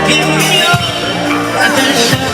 Give me your attention.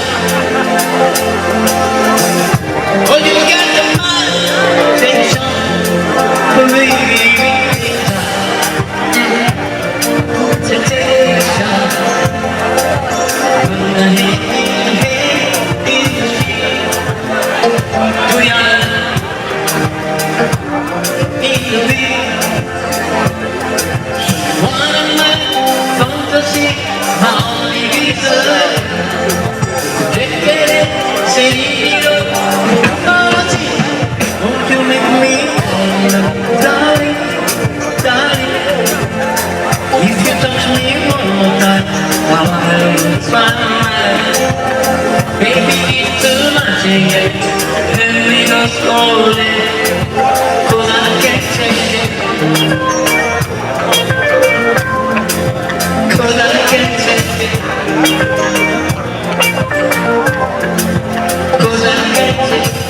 marching it, then we go slowly, 'cause I can't take it, 'cause I can't take it, 'cause I can't take it, 'cause I can't take it.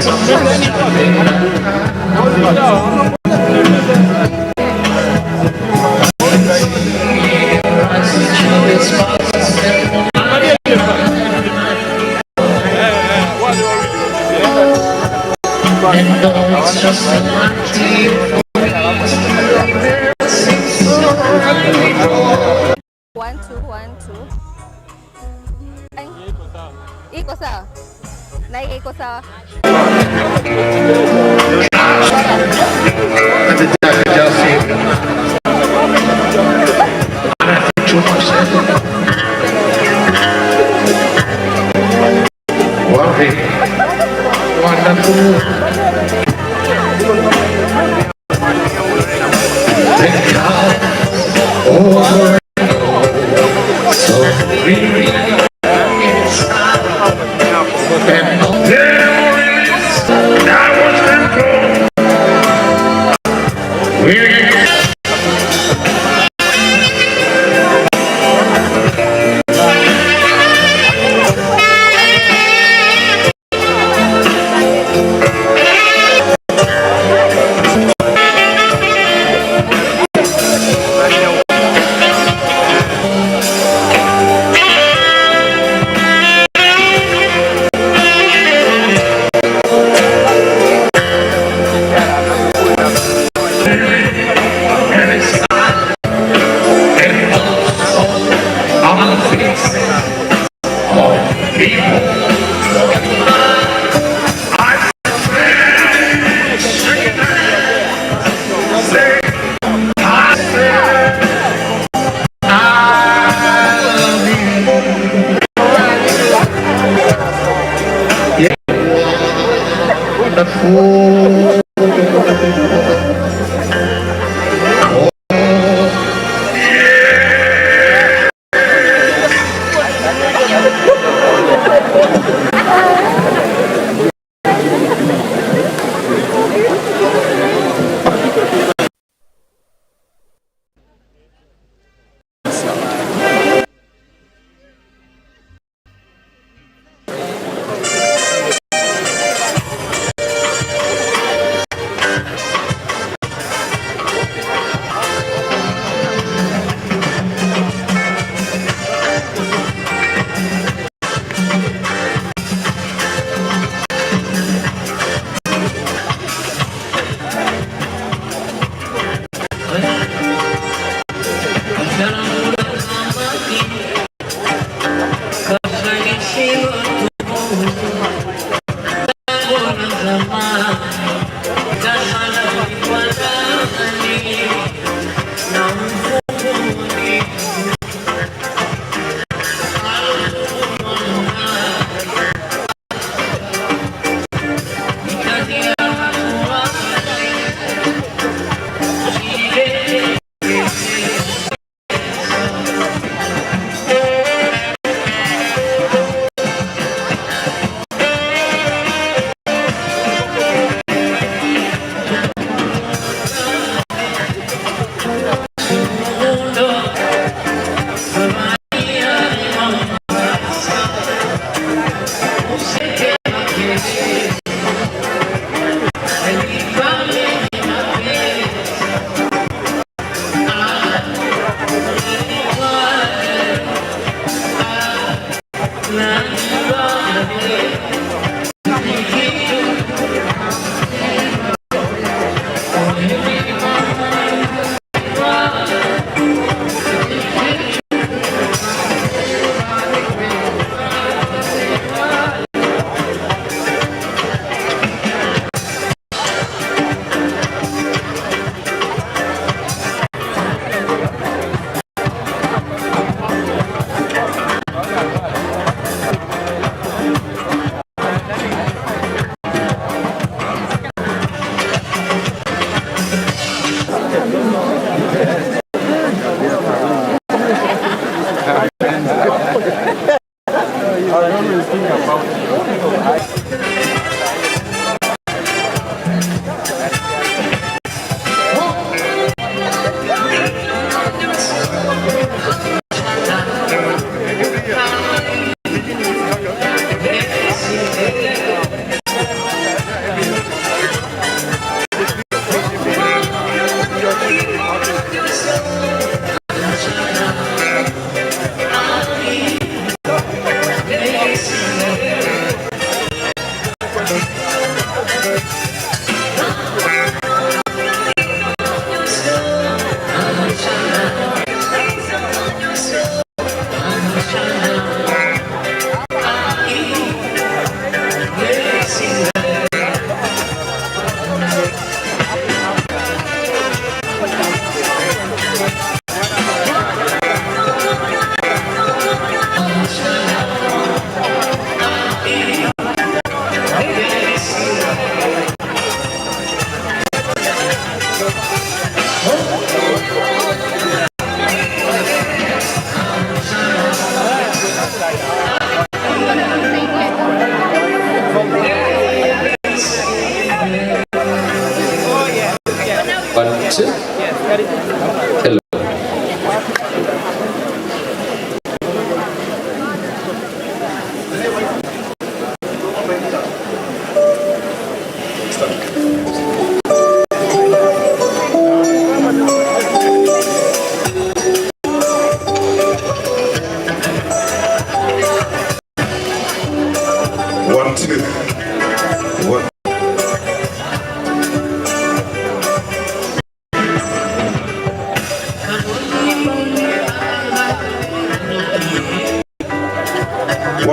It's just a mighty. One, two, one, two. Ay, iko sawa. Na iko sawa.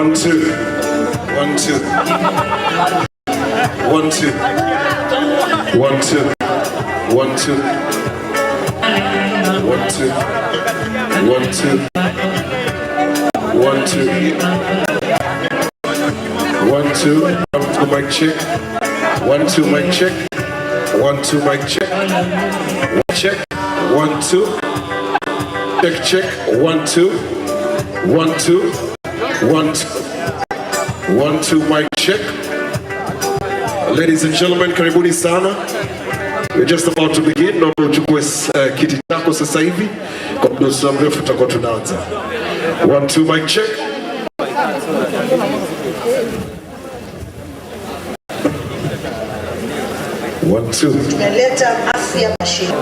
1 2 1 2 1 2 1 2 1 2 1 2 1 2 1 2 1 2 mic check 1 2 mic check 1 2 mic check check 1 2 check 1 2 1 2 1 2 mic check. Ladies and gentlemen, karibuni sana. We're just about to begin. Naomba uchukue kiti chako sasa hivi. Kwa muda mrefu tutakuwa tunaanza. 1 2 mic check. 1 2. Tumeleta afya mashine.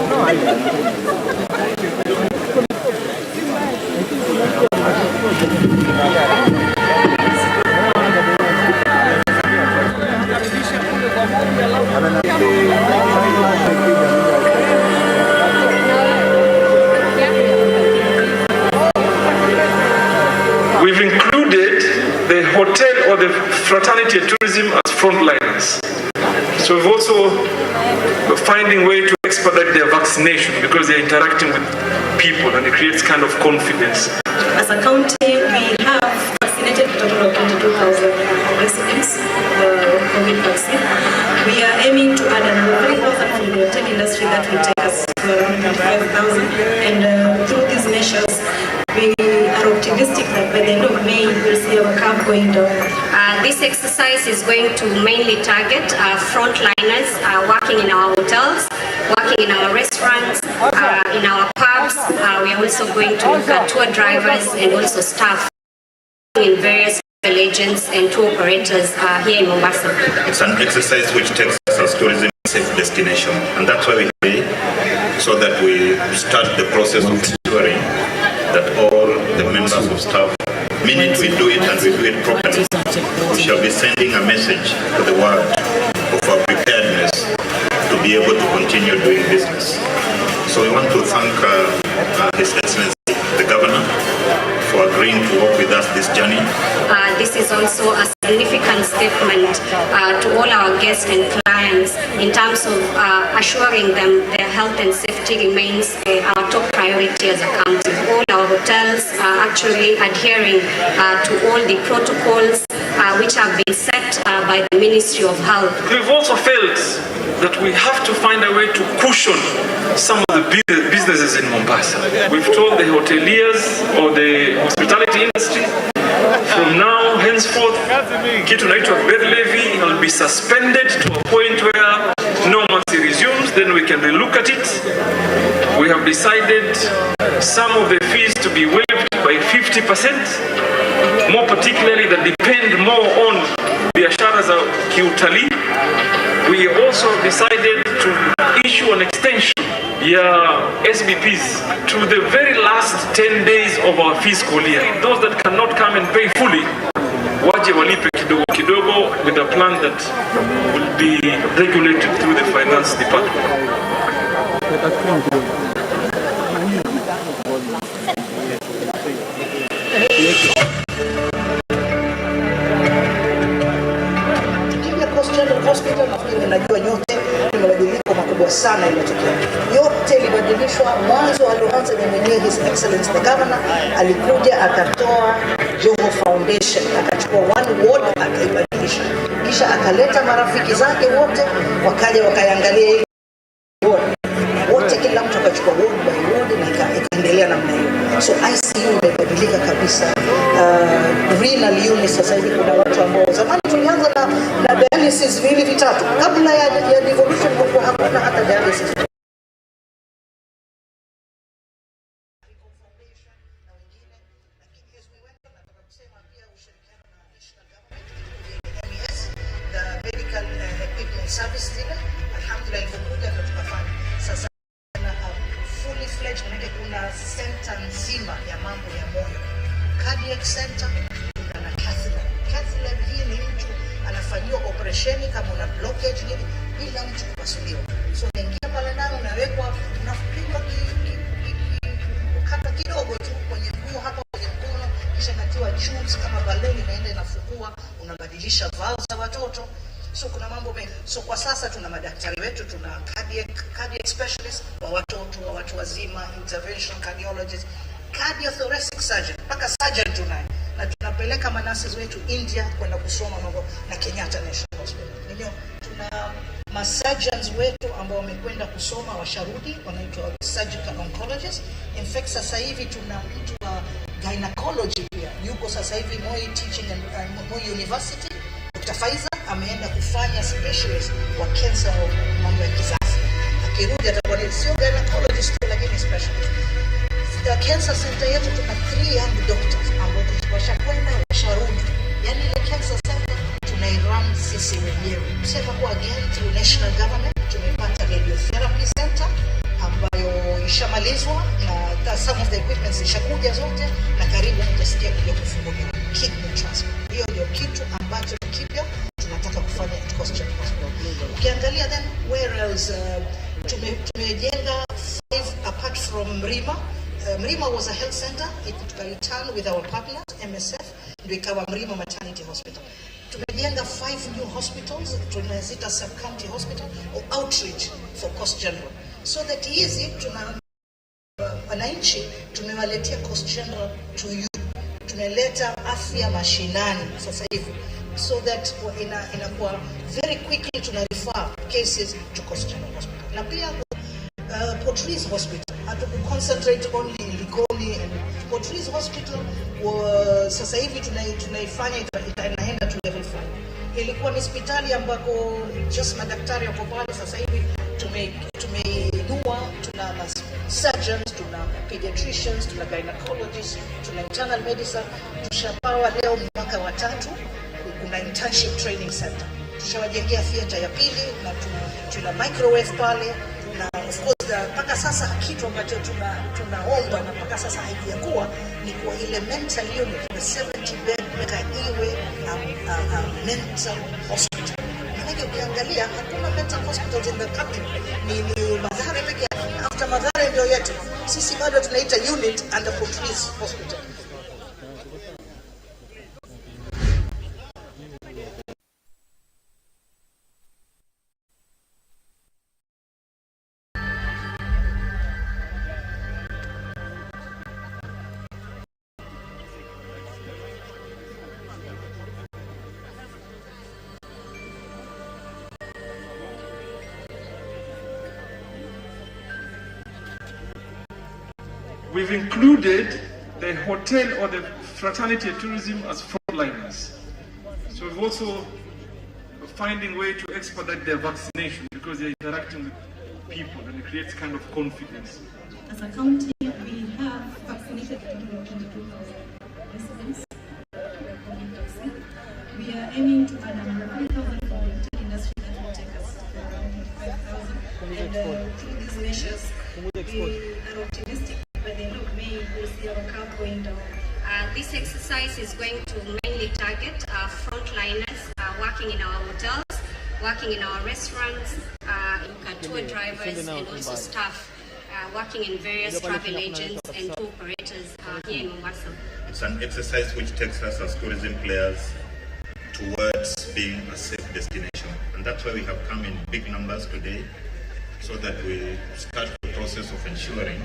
We've included the hotel or the fraternity and tourism as frontliners. So we've also finding way to expedite their vaccination because they're interacting with people and it creates kind of confidence. As a county, we have vaccinated a total of 22,000 residents with COVID vaccine. We are aiming to add another 3,000 from the hotel industry that will take us to around 25,000. And through these measures, we are optimistic that by the end of May, we'll see our curve going down. This exercise is going to mainly target frontliners working in our hotels, working in our restaurants, in our pubs. We are also going to look at tour drivers and also staff in various travel agents and tour operators here in Mombasa. It's an exercise which takes us as tourism safe destination, and that's why we're here, so that we start the process of ensuring that all the members of staff, minute we do it and we do it properly, we shall be sending a message to the world of our preparedness to be able to continue doing business. So we want to thank His Excellency, the Governor, for agreeing to work with us this journey. This is also a significant statement to all our guests and clients in terms of assuring them their health and safety remains our top priority as a county. All our hotels are actually adhering to all the protocols which have been set by the Ministry of Health. We've also felt that we have to find a way to cushion some of the businesses in Mombasa. We've told the hoteliers or the hospitality industry, from now henceforth, kitu naitwa bed levy will be suspended to a point where normalcy resumes, then we can relook at it. We have decided some of the fees to be waived by 50%, more particularly that depend more on biashara za kiutalii. We also decided to issue an extension SBPs to the very last 10 days of our fiscal year. Those that cannot come and pay fully, waje walipe kidogo kidogo, with a plan that will be regulated through the finance department. Hospital nafikiri najua nyote ni mabadiliko makubwa sana yametokea. Yote ilibadilishwa. Mwanzo alianza na mwenyewe His Excellency the Governor alikuja akatoa Joho Foundation, akachukua one ward akaibadilisha. Kisha akaleta marafiki zake wote wakaja wakaiangalia hii ward. Wote kila mtu akachukua ward by ward na ikaendelea namna hiyo. So ICU imebadilika kabisa. Renal unit sasa hivi kuna watu ambao zamani tulianza na dialysis vile vitatu. Kabla ya devolution kwa hakuna hata dialysis. Medical equipment service zile alhamdulillah ilivyokuja ndio tukafanya sasa fully fledged, maana kuna center nzima ya mambo ya moyo, cardiac center, kuna na catheter hii ni mtu anafanyiwa operesheni kama una blockage nini bila mtu kupasuliwa. So unaingia pale ndani unawekwa, unafungwa kata kidogo tu kwenye mguu hapa kwenye mkono, kisha katiwa tubes kama balloon inaenda So kuna mambo mengi. So kwa sasa tuna madaktari wetu, tuna cardiac specialist wa watoto, wa watu wazima, intervention cardiologist, cardiothoracic surgeon, mpaka surgeon tunaye, na tunapeleka manurses wetu India kwenda kusoma mambo na Kenyatta National Hospital. Tuna masurgeons wetu ambao wamekwenda kusoma washarudi, wanaitwa surgical oncologist. In fact sasa hivi tuna mtu wa gynecology pia yuko sasa hivi Moi teaching and Moi University. Dr. Faiza ameenda kufanya specialist wa cancer of mambo ya kizazi. Akirudi atakuwa ni sio gynecologist lakini specialist. Cancer center yetu tuna 3 young doctors ambao washakwenda washarudi. Yaani ile cancer center tunairun sisi wenyewe. Kusema kwa again through national government tumepata radiotherapy center ambayo ishamalizwa na some of the equipments ishakuja zote, na karibu mtasikia kuja kufunguliwa kidney transplant. Hiyo ndio kitu ambacho kipya tunataka kufanya at Coast Hospital. Ukiangalia then where else tumejenga 5 apart from Mrima. Mrima was a health center. It return with our partners MSF ndio ikawa Mrima Maternity Hospital. Tumejenga 5 new hospitals, tunazita sub-county hospital or outreach for Coast General. So that easy tuna wananchi tumewaletea Coast General to you. Tumeleta afya mashinani sasa hivi. So that inakuwa very quickly tuna refer cases to Coast General Hospital. Na pia Portrees Hospital, hatu concentrate only in Likoni, and Portrees Hospital sasa hivi tunaifanya inaenda to level 5. Ilikuwa ni hospitali ambako just madaktari wako pale, sasa hivi tumeinua, tuna surgeons, tuna pediatricians, tuna gynecologists, tuna internal medicine, tushapawa leo mwaka wa 3, kuna internship training center. Tushawajengea theater ya pili na tuna microwave pale, na of course mpaka sasa kitu ambacho tunaomba na mpaka sasa haijakuwa ni kwa ile mental unit, the 70 bed iwe mental hospital. Maana ukiangalia hakuna mental hospitals in the country, ni Mathare pekee yake. After Mathare ndio yetu sisi bado tunaita unit under Portrees Hospital. We've included the hotel or the fraternity and tourism as frontliners. So we've also finding way to expedite their vaccination because they're interacting with people and it creates kind of confidence. As a county, we have vaccinated 22,000 residents. We are aiming to add another 3,000 for the tech industry that will take us to around 25,000. And through these measures, we are optimistic. By the end of May, we'll see our curve going down. This exercise is going to mainly target frontliners working in our hotels, working in our restaurants, tour drivers, and also staff working in various travel agents and tour operators here in Mombasa. It's an exercise which takes us as tourism players towards being a safe destination. And that's why we have come in big numbers today, so that we start the process of ensuring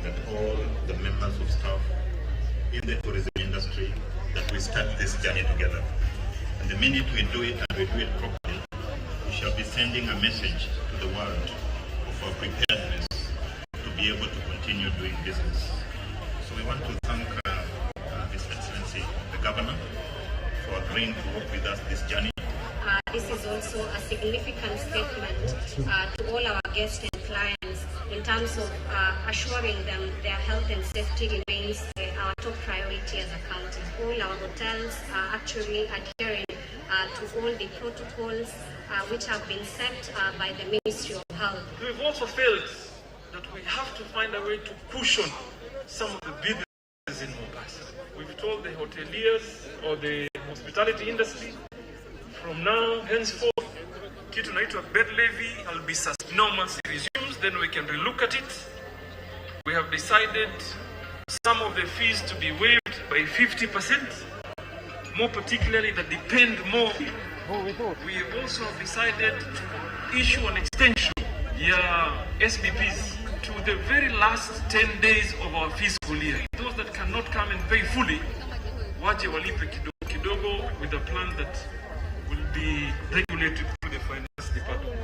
that all the members of staff in the tourism industry, that we start this journey together. And the minute we do it and we do it properly, we shall be sending a message to the world of our preparedness to be able to continue doing business. So we want to thank His Excellency, the Governor, for agreeing to work with us this journey. This is also a significant statement to all our guests and clients in terms of assuring them their health and safety remains our top priority as a county. All our hotels are actually adhering to all the protocols which have been set by the Ministry of Health. We've also felt that we have to find a way to cushion some of the businesses in Mombasa. We've told the hoteliers or the hospitality industry, from now henceforth, kitu naitwa bed levy will be normalcy resumes, then we can relook at it. We have decided some of the fees to be waived by 50%, more particularly that depend more we also have decided to issue an extension, SBPs, to the very last 10 days of our fiscal year. Those that cannot come and pay fully, waje walipe kidogo kidogo, with a plan that will be regulated through the finance department.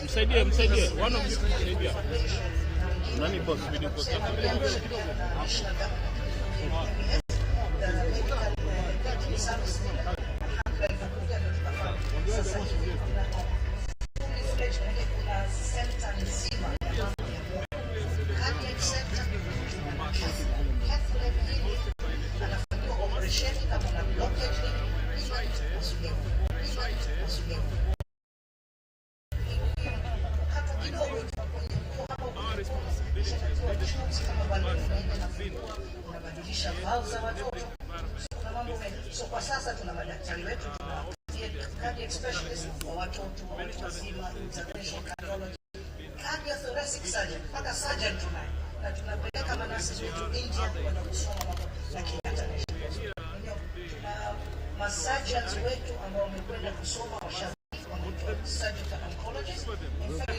Msaidie one of you kusaidia. Nani boss video post? So kwa sasa tuna madaktari wetu, tuna cardiac specialist kwa watoto, watu wazima, interventional cardiology, cardiothoracic surgeon, mpaka surgeon tunaye, na tunapeleka manasi wetu India kwenda kusoma mambo ya international. Tuna masurgeons wetu ambao wamekwenda kusoma wanaitwa surgical oncologist. In fact,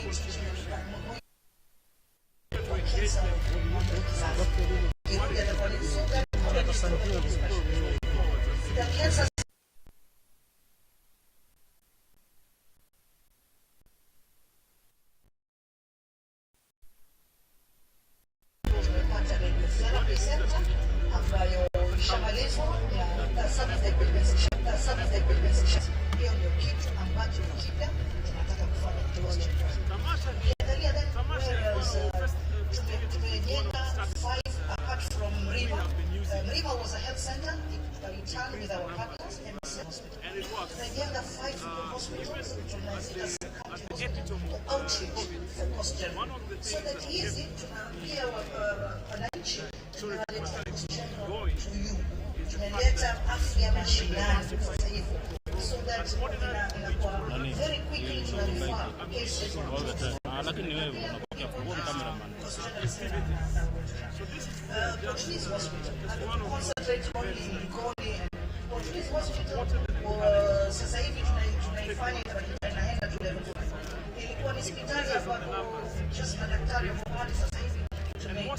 Morrell was a health center. It returned with our partners and hospital. Tunajenga 5 hospitals outreach for cost-general. So that easy tunaambia wananchi tunaleta cost-general to you. Tunaleta afya mashinani sasa hivi. So that inakuwa very quickly tunarifaa cases lakini wewe unakuja kuona cameraman. Portuguese hospital. Concentrate only in Goli and Portuguese hospital. Sasa hivi tunaifanya inaenda to level 5. Ilikuwa ni hospitali ambapo just madaktari wa mbali, sasa hivi tumeibua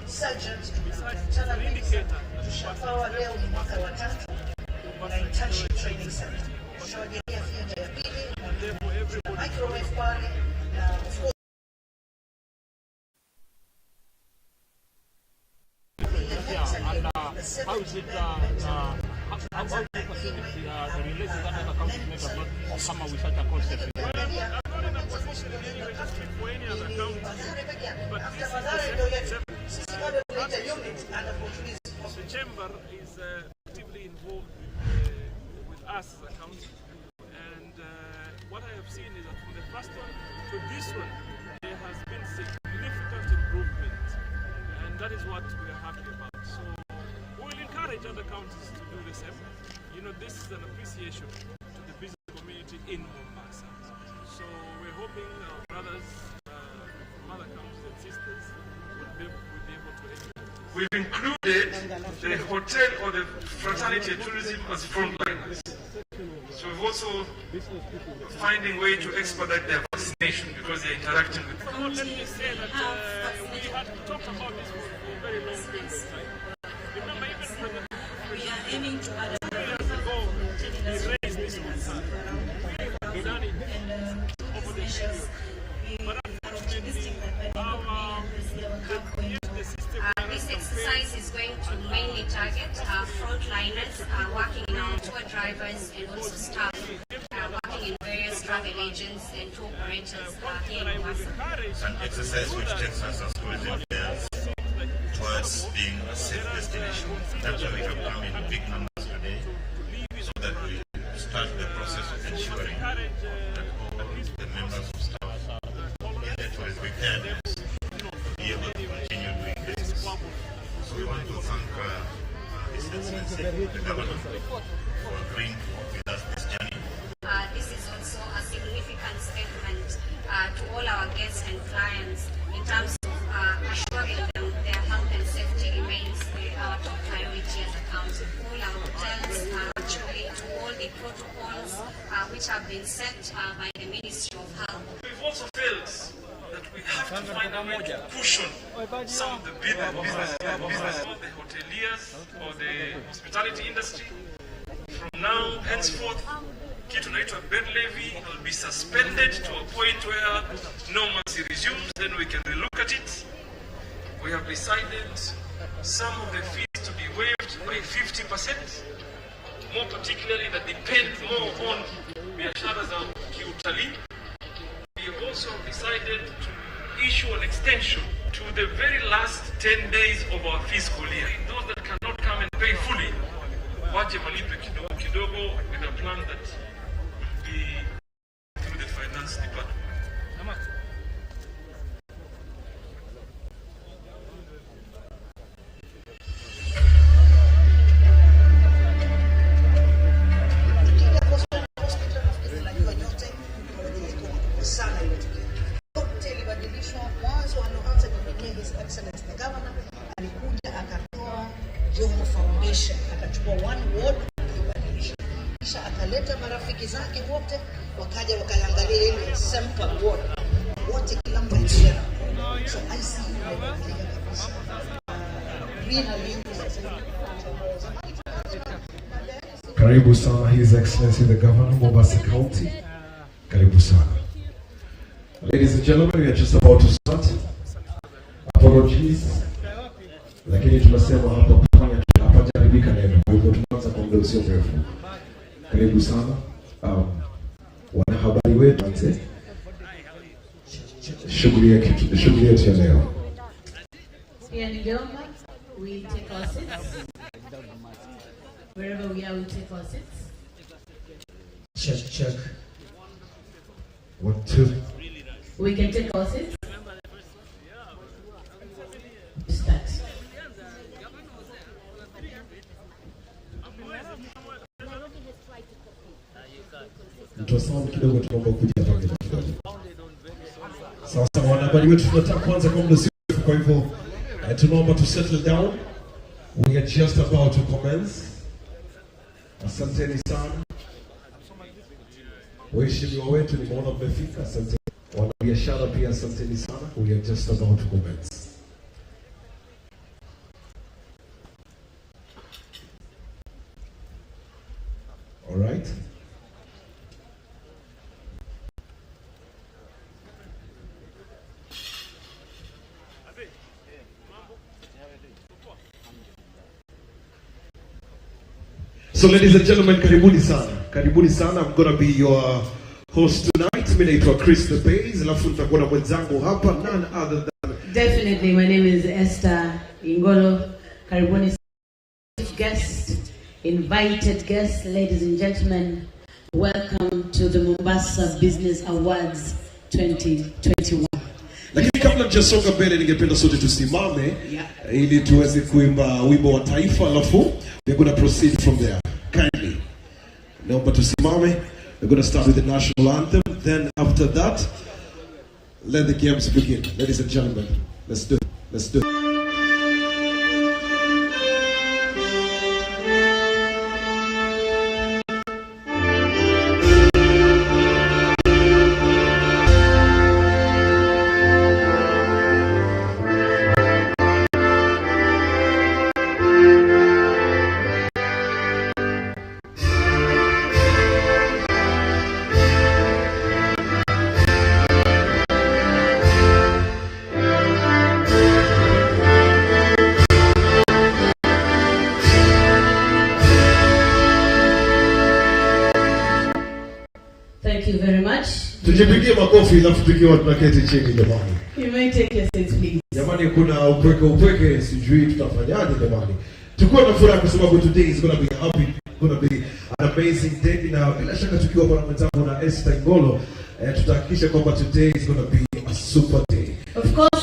surgeons, tunakutana indicator. Tushapawa leo ni mwaka wa 3 na internship training center. Tushawajengea theater ya pili na microwave pale na of course how is it how the relations that other countries make have not come up with such a concept? The chamber is actively involved with us as a council, and what I have seen is that from the first one to this one, there has been significant improvement, and that is what we are happy about. So we will encourage other counties to do the same. You know, this is an appreciation to the business community in Mombasa. So we're hoping our brothers from other counties and sisters will be able to educate. We've included the hotel or the fraternity and tourism as frontliners. So we've also finding way to expedite their vaccination because they're interacting with people. Let me say that we had talked about this for a very long period of time. Remember, even we are aiming to add 2 years ago, we raised this concern. We've done it over the years. But unfortunately, the system this exercise is going to mainly drivers and also staff working in various travel agents and tour operators here in Mombasa. An exercise which takes us as tourism players towards being a safe destination. That's why we have come in big numbers today, so that we start the process of ensuring that all the members of staff in the tourist preparedness to be able to continue doing business. So we want to thank His Excellency, the Governor, for agreeing to work with us this journey. This is also a significant statement to all our guests and clients in terms of assuring them their health and safety remains our top priority as a council. All our hotels actually to all the protocols which have been set by the Ministry of Health. We've also felt that we have to find a way to cushion some of the businesses, of the hoteliers or the hospitality industry. From now, henceforth, kitu naitwa bed levy will be suspended to a point where normalcy resumes, then we can relook at it. We have decided some of the fees to be waived by 50%, more particularly that depend more on biashara za kiutalii. We have also decided to issue an extension to the very last 10 days of our fiscal year. Those that cannot come and pay fully, waje malipe kidogo kidogo with a plan that will be through the finance department. His Excellency the Governor alikuja akatoa Jomo Foundation, akachukua one ward akibadilisha, kisha akaleta marafiki zake wote wakaja wakaangalia ile sample ward wote, kila mtu aliona. So I see imebadilika kabisa. Greenery Karibu sana His Excellency the Governor of Mombasa County. Karibu sana. Ladies and gentlemen, we are just about to start. Apologies. Lakini tunasema hapa kufanya hapa jaribika neno. Kwa hivyo tunaanza kwa muda usio mrefu. Karibu sana. Wanahabari wetu wote. Shughuli yetu ya leo. Here in Gala, we take our seats. Wherever we are, we take our seats. Check. 1, 2. We can take our seats. Start. Mtuwasamu kidogo tunaomba kuja hapa kidogo. Sasa wanahabari wetu tunataka kwanza kwa muda mrefu, kwa hivyo tunaomba to settle down. We are just about to commence. Asanteni sana. Waheshimiwa wetu nimeona mmefika, asante. Wanabiashara pia asanteni sana. We are just about to commence. All right. So ladies and gentlemen, karibuni sana. Karibuni sana. I'm going to be your host tonight. Mimi naitwa Chris the Bays, alafu nitakuwa na mwenzangu hapa, none other than Definitely, my name is Esther Ingolo. Karibuni guest, invited guests, ladies and gentlemen. Welcome to the Mombasa Business Awards 2021. Lakini kabla mjasonga mbele, ningependa sote tusimame ili tuweze kuimba wimbo wa taifa, alafu we're going to proceed from there. Kindly. Naomba tusimame. We're going to start with the national anthem. Then after that, let the games begin. Ladies and gentlemen, let's do it. Let's do it. Thank you very much. Tujipigie makofi alafu tukiwa tunaketi chini jamani. You may take your seats please. Jamani kuna upweke sijui tutafanyaje jamani. Tuko na furaha kwa sababu today is going to be happy, going to be an amazing day na bila shaka tukiwa kwa mwenzangu na Esther Ngolo tutahakikisha kwamba today is going to be a super day. Of course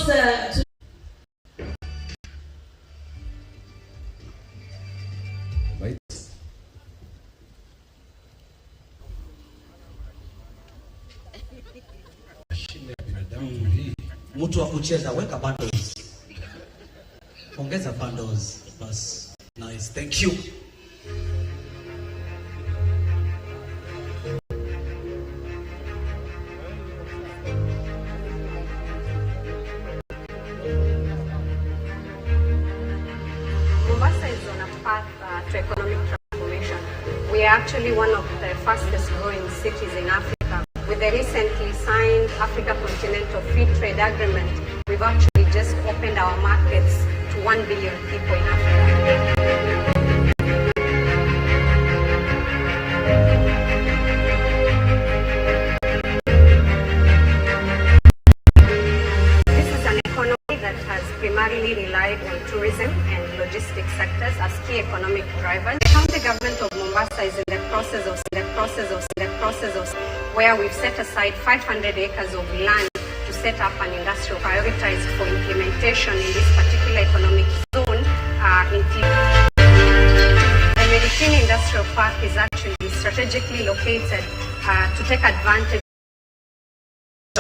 mtu wa kucheza weka bundles. Ongeza bundles. Bas. Nice. Thank you. Mombasa is on a path to economic transformation. We are actually one of the fastest growing cities in Africa. With the recently signed Africa Continental Free Trade Agreement, we've actually just opened our markets to 1 billion people in Africa. This is an economy that has primarily relied on tourism and logistics sectors as key economic drivers. The county government of Mombasa is in the process of where we've set aside 500 acres of land to set up an industrial prioritized for implementation in this particular economic zone. The Medicine Industrial Park is actually strategically located to take advantage.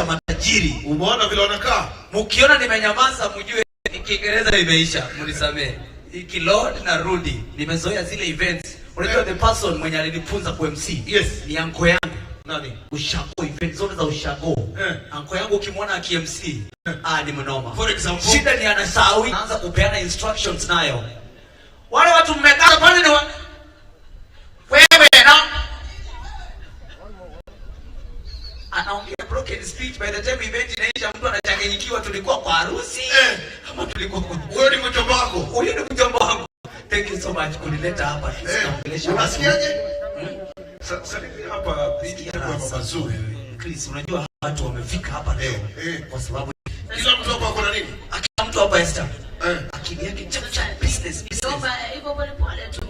Matajiri, umeona vile wanakaa? Mkiona nimenyamaza mjue Kiingereza imeisha, mnisamee. Iki Lord na Rudy, nimezoea zile events. Unajua the person mwenye alinifunza kwa MC, yes, ni anko yangu. Nani? Ushago, event zote za ushago. Anko yangu ukimwona aki-MC, ni mnoma. For example, shida ni anasahau, anaanza kupeana instructions nayo. Wale watu mmekaa pale ni wewe na anaongea broken speech. By the time event inaisha mtu anachanganyikiwa, tulikuwa kwa harusi kama tulikuwa kwa wewe ni mjomba wako. Huyo ni mjomba wangu. Thank you so much kunileta hapa tunaongelesha. Unasikiaje? Sasa hapa bidi kwa mazuri. Chris, unajua watu wamefika hapa leo kwa sababu kila mtu hapa kuna nini? Kila mtu hapa Esther. Akili yake chap business. hivyo pole pole tu.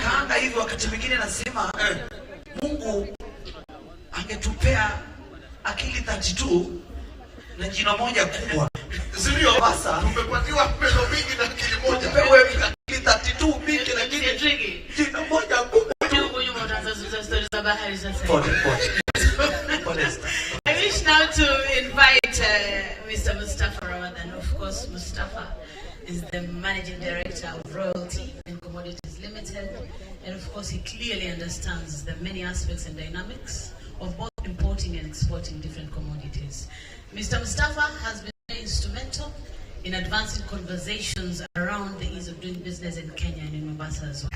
Kaanga hivi wakati mwingine nasema Mungu angetupea akili 32 na jina moja kubwa. Sio basa tumepatiwa pesa mingi na akili moja. Wewe akili 32 mingi lakini jina moja kubwa. I wish now to invite Mr. Mustafa Ramadan. Of course, Mustafa is the Managing Director of Royalty and Commodities Limited. And of course, he clearly understands the many aspects and dynamics of both importing and exporting different commodities. Mr. Mustafa has been very instrumental in advancing conversations around the ease of doing business in Kenya and in Mombasa as well.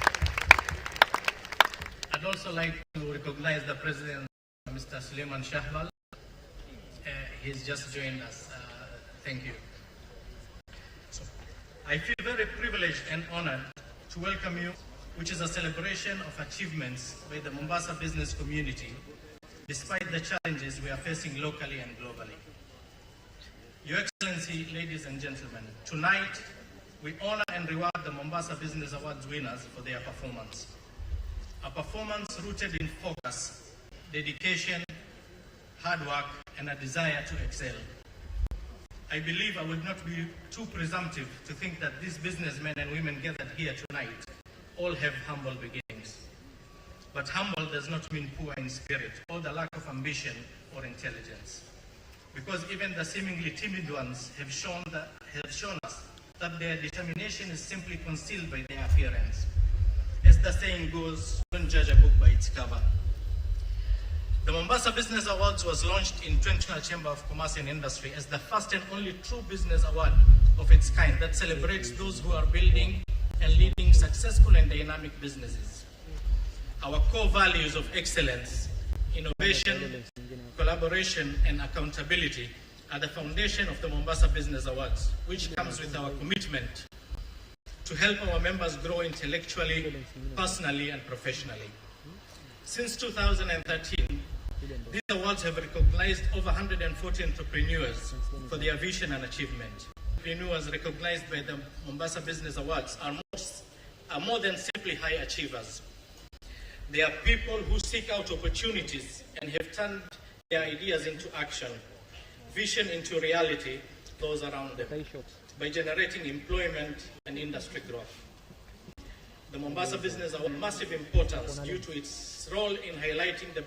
I'd also like to recognize the President, Mr. Suleiman Shahwal. He's just joined us. Thank you. So, I feel very privileged and honored to welcome you, which is a celebration of achievements by the Mombasa business community, despite the challenges we are facing locally and globally. Your Excellency, ladies and gentlemen, tonight we honor and reward the Mombasa Business Awards winners for their performance. A performance rooted in focus, dedication, hard work, and a desire to excel. I believe I would not be too presumptive to think that these businessmen and women gathered here tonight all have humble beginnings. But humble does not mean poor in spirit or the lack of ambition or intelligence. Because even the seemingly timid ones have shown us that their determination is simply concealed by their appearance. As the saying goes, don't judge a book by its cover. The Mombasa Business Awards was launched in 20th Chamber of Commerce and Industry as the first and only true business award of its kind that celebrates those who are building and leading successful and dynamic businesses. Our core values of excellence, innovation, collaboration, and accountability are the foundation of the Mombasa Business Awards, which comes with our commitment to help our members grow intellectually, personally, and professionally. Since 2013, These awards have recognized over 140 entrepreneurs for their vision and achievement. Entrepreneurs recognized by the Mombasa Business Awards are more than simply high achievers. They are people who seek out opportunities and have turned their ideas into action, vision into reality, those around them, by generating employment and industry growth. The Mombasa Business Award has massive importance due to its role in highlighting the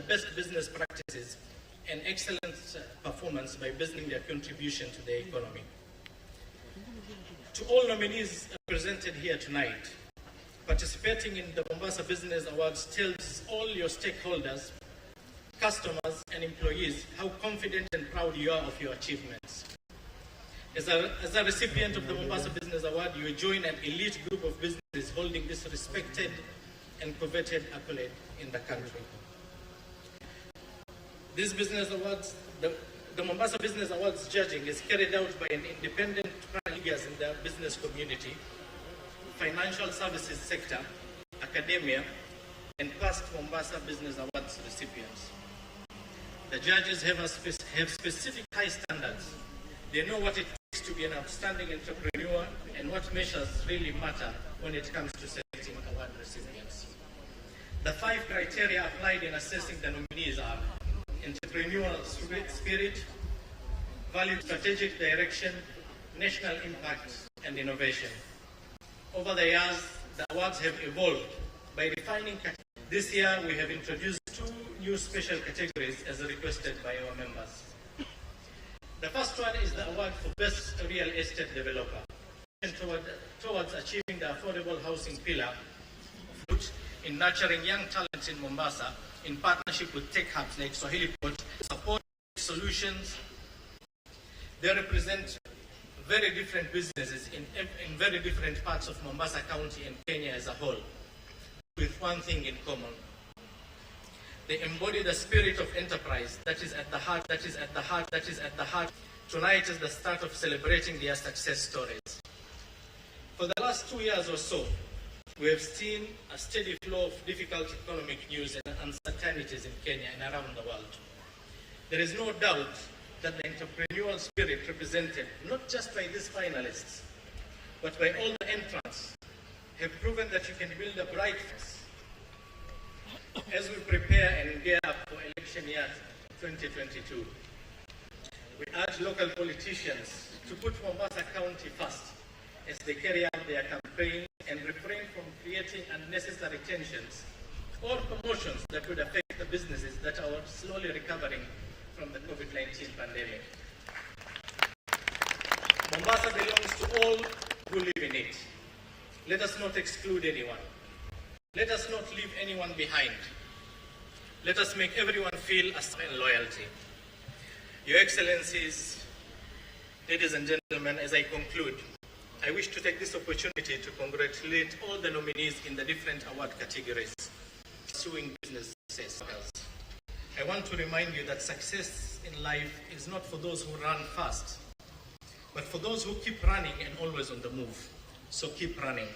best business practices and excellent performance by building their contribution to the economy. To all nominees presented here tonight, participating in the Mombasa Business Awards tells all your stakeholders, customers and employees how confident and proud you are of your achievements. As a recipient of the Mombasa Business Award, you join an elite group of businesses holding this respected and coveted accolade in the country. These business awards, the Mombasa Business Awards judging is carried out by an independent leaders in the business community, financial services sector, academia, and past Mombasa Business Awards recipients. The judges have specific high standards. They know what it takes to be an outstanding entrepreneur and what measures really matter when it comes to selecting award recipients. The 5 criteria applied in assessing the nominees are entrepreneurial spirit, value, strategic direction, national impact, and innovation. Over the years, the awards have evolved by refining categories. This year, we have introduced 2 new special categories as requested by our members. The first one is the award for Best Real Estate Developer, towards achieving the affordable housing pillar in nurturing young talents in Mombasa in partnership with tech hubs like Swahili Port, Support Solutions. They represent very different businesses in very different parts of Mombasa County and Kenya as a whole, with one thing in common. They embody the spirit of enterprise that is at the heart. Tonight is the start of celebrating their success stories. For the last 2 years or so, we have seen a steady flow of difficult economic news and uncertainties in Kenya and around the world. There is no doubt that the entrepreneurial spirit represented, not just by these finalists, but by all the entrants, have proven that you can build a bright future. As we prepare and gear up for election year 2022, we urge local politicians to put Mombasa County first as they carry out their campaign and refrain from creating unnecessary tensions or promotions that would affect the businesses that are slowly recovering from the COVID-19 pandemic. Mombasa belongs to all who live in it. Let us not exclude anyone. Let us not leave anyone behind. Let us make everyone feel a sense of loyalty. Your Excellencies, ladies and gentlemen, as I conclude, I wish to take this opportunity to congratulate all the nominees in the different award categories pursuing business success. I want to remind you that success in life is not for those who run fast, but for those who keep running and always on the move. So keep running.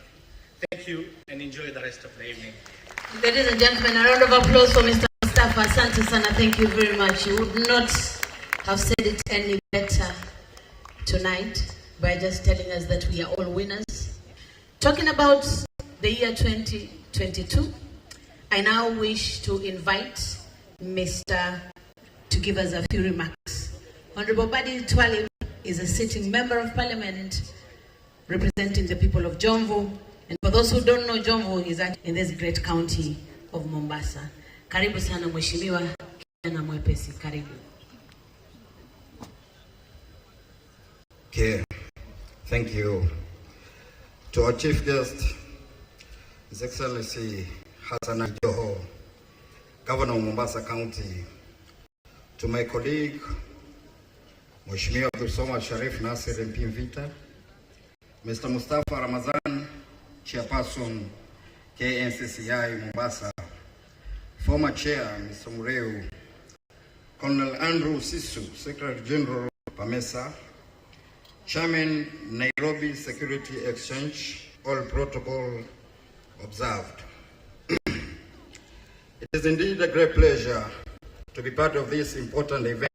Thank you and enjoy the rest of the evening. Ladies and gentlemen, a round of applause for Mr. Mustafa. Asante sana, thank you very much. You would not have said it any better tonight by just telling us that we are all winners. Talking about the year 2022, I now wish to invite Mr. to give us a few remarks. Honorable Badi Twali is a sitting member of parliament representing the people of Jomvu. And for those who don't know, Jomvu is in this great county of Mombasa. Karibu sana mheshimiwa, kijana mwepesi, karibu. Okay, thank you. To our chief guest, His Excellency Hassan Joho, Governor of Mombasa County. To my colleague, Mheshimiwa Abdulsomad Sharif Nasir MP Mvita, Mr. Mustafa Ramazan, Chairperson KNCCI Mombasa, former Chair Mr. Morrell, Colonel Andrew Sisu, Secretary General PAMESA, Chairman Nairobi Security Exchange, all protocol observed. It is indeed a great pleasure to be part of this important event.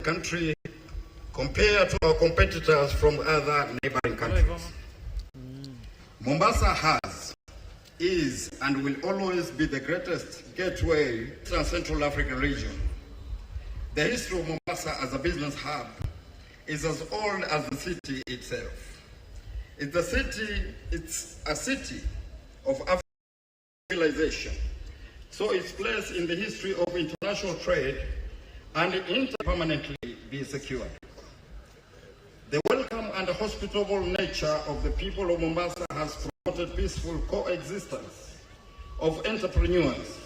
Country compared to our competitors from other neighboring countries. Mombasa has, is, and will always be the greatest gateway to the Central African region. The history of Mombasa as a business hub is as old as the city itself. It's a city of African civilization, so its place in the history of international trade and permanently be secured. The welcome and hospitable nature of the people of Mombasa has promoted peaceful coexistence of entrepreneurs,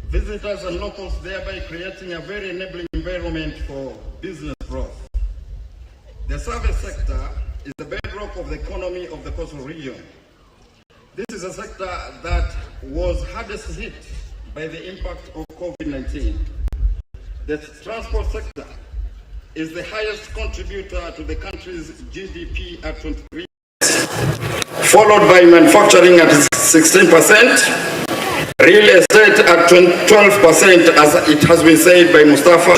visitors and locals, thereby creating a very enabling environment for business growth. The service sector is the bedrock of the economy of the coastal region. This is a sector that was hardest hit by the impact of COVID-19. The transport sector is the highest contributor to the country's GDP at 23%, followed by manufacturing at 16%, real estate at 12%, as it has been said by Mustafa,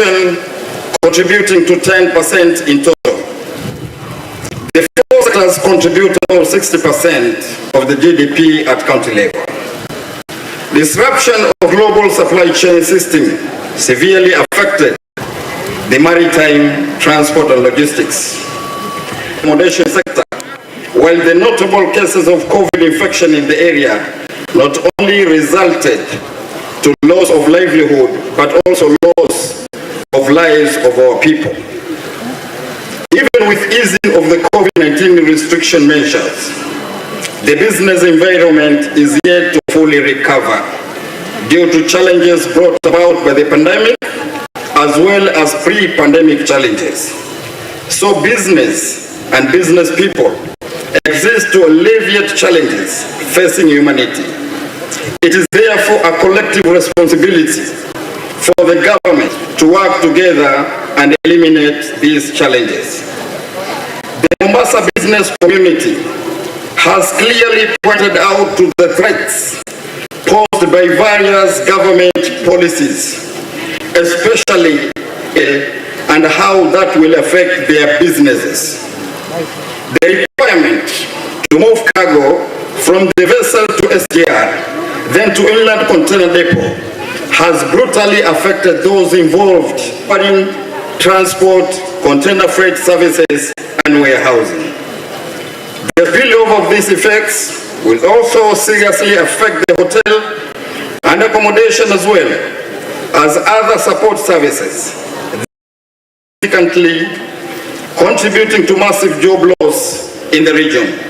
contributing to 10% in total. The four sectors contribute to 60% of the GDP at county level. Disruption of global supply chain system severely affected the maritime, transport and logistics. Accommodation sector, while the notable cases of COVID infection in the area not only resulted to loss of livelihood, but also loss of lives of our people. Even with easing of the COVID-19 restriction measures, the business environment is yet to fully recover due to challenges brought about by the pandemic as well as pre-pandemic challenges. So business and business people exist to alleviate challenges facing humanity. It is therefore a collective responsibility for the government to work together and eliminate these challenges. The Mombasa business community has clearly pointed out to the threats posed by various government policies, especially and how that will affect their businesses. The requirement to move cargo from the vessel to SGR, then to inland container depot, has brutally affected those involved in transport, container freight services, and warehousing. The spillover of these effects will also seriously affect the hotel and accommodation as well as other support services, significantly contributing to massive job loss in the region.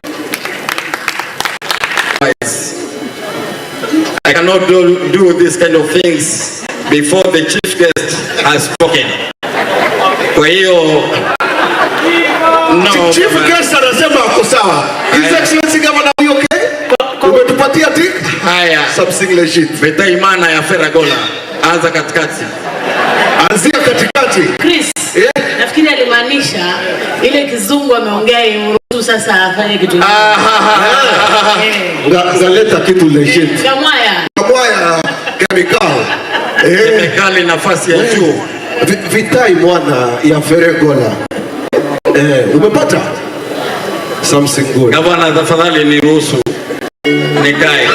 I cannot do this kind of things before the chief guest has spoken. Kwa hiyo no, chief guest anasema ako sawa. His Excellency Governor, are you okay? Umetupatia tik? Haya. Something shit. Beta imana ya Feragola. Anza katikati. Anzia katikati. Chris, nafikiri alimaanisha ile kizungu ameongea imruhusu sasa afanye kitu. Ngaleta kitu legit. Kamwaya chemical. Chemical nafasi ya juu. Vitai mwana ya Feragola. Umepata? Something good. Gavana, tafadhali niruhusu nikae.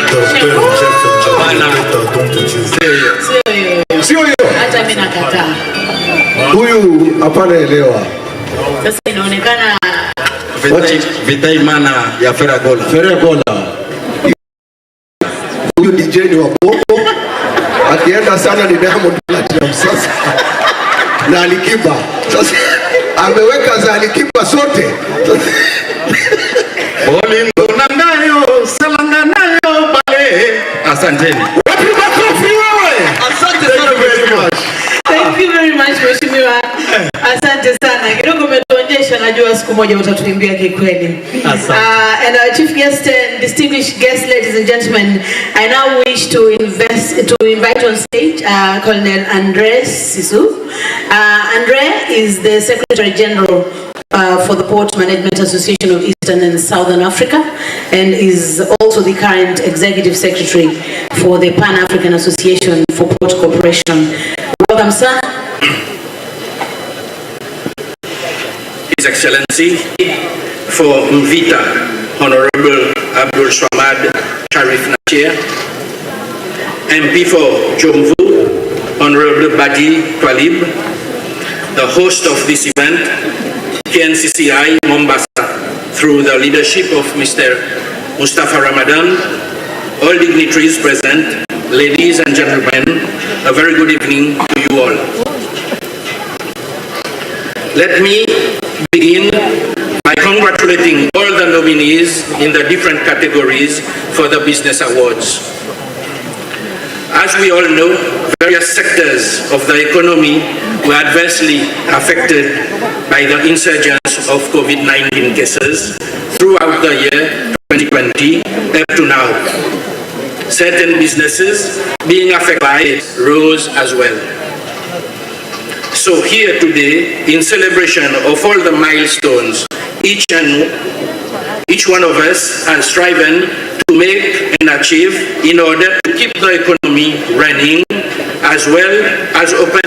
Sio hiyo. Hata mimi nakataa. Huyu hapana elewa. Sasa inaonekana Vitaimana ya Feragola. Feragola. Huyu DJ ni wa Bongo. Akienda sana ni Diamond Platinum sasa. Na Alikiba. Sasa ameweka za Alikiba sote. Bolingo nangayo, salanga nayo bale. Asanteni. Wapi makofi wewe? Asante sana very much. Thank you very much Mheshimiwa. Asante sana. Kidogo umetuonyesha, najua siku moja utatuimbia kikweli. And our chief guest and distinguished guests, ladies and gentlemen, I now wish to invite on stage Colonel Andre Sisu. Andre is the Secretary General for the Port Management Association of Eastern and Southern Africa, and is also the current Executive Secretary for the Pan-African Association for Port Corporation. Welcome, sir. His Excellency, for Mvita, Honorable Abdul Swamad Sharif Nachir, MP for Jomvu, Honorable Badi Twalib, the host of this event, KNCCI Mombasa, through the leadership of Mr. Mustafa Ramadan, all dignitaries present, ladies and gentlemen, a very good evening to you all. Let me begin by congratulating all the nominees in the different categories for the Business Awards. As we all know, various sectors of the economy were adversely affected by the insurgence of COVID-19 cases throughout the year 2020 up to now. Certain businesses being affected by it rose as well. So here today, in celebration of all the milestones each one of us has striven to make and achieve in order to keep the economy running as well as open.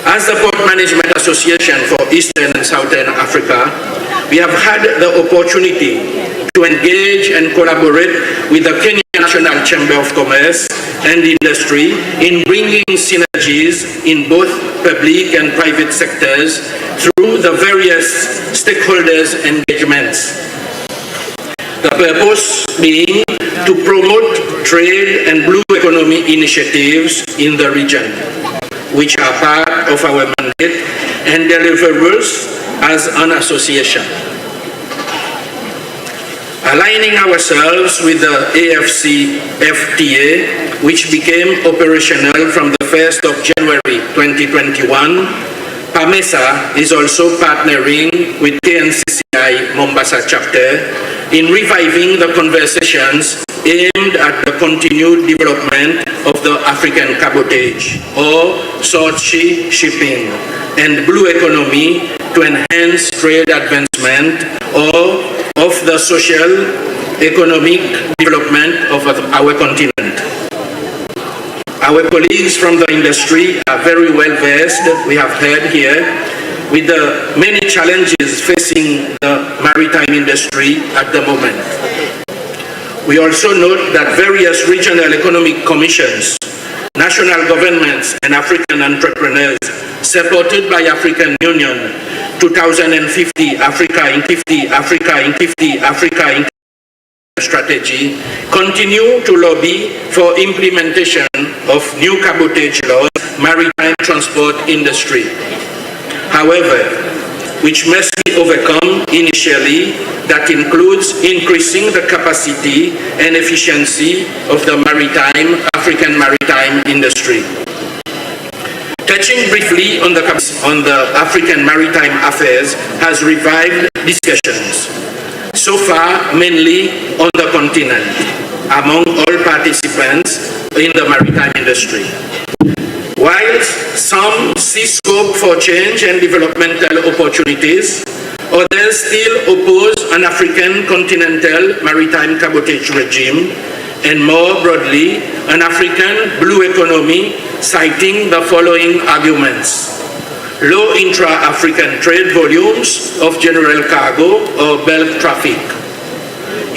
As the Port Management Association for Eastern and Southern Africa, we have had the opportunity to engage and collaborate with the Kenya National Chamber of Commerce and Industry in bringing synergies in both public and private sectors through the various stakeholders' engagements. The purpose being to promote trade and blue economy initiatives in the region, which are part of our mandate and deliverables as an association. Aligning ourselves with the AFC FTA, which became operational from the 1st of January 2021, PAMESA is also partnering with KNCCI Mombasa chapter in reviving the conversations aimed at the continued development of the African cabotage or short-sea shipping and blue economy to enhance trade advancement or of the social economic development of our continent. Our colleagues from the industry are very well versed, we have heard here, with the many challenges facing the maritime industry at the moment. We also note that various regional economic commissions, national governments and African entrepreneurs supported by African Union 2050 Africa in 50 Africa in 50 Africa in strategy continue to lobby for implementation of new cabotage laws, maritime transport industry. However, which must be overcome initially, that includes increasing the capacity and efficiency of the African maritime industry. Touching briefly on the African maritime affairs has revived discussions, so far mainly on the continent, among all participants in the maritime industry. While some see scope for change and developmental opportunities, others still oppose an African continental maritime cabotage regime, and more broadly, an African blue economy, citing the following arguments: low intra-African trade volumes of general cargo or bulk traffic,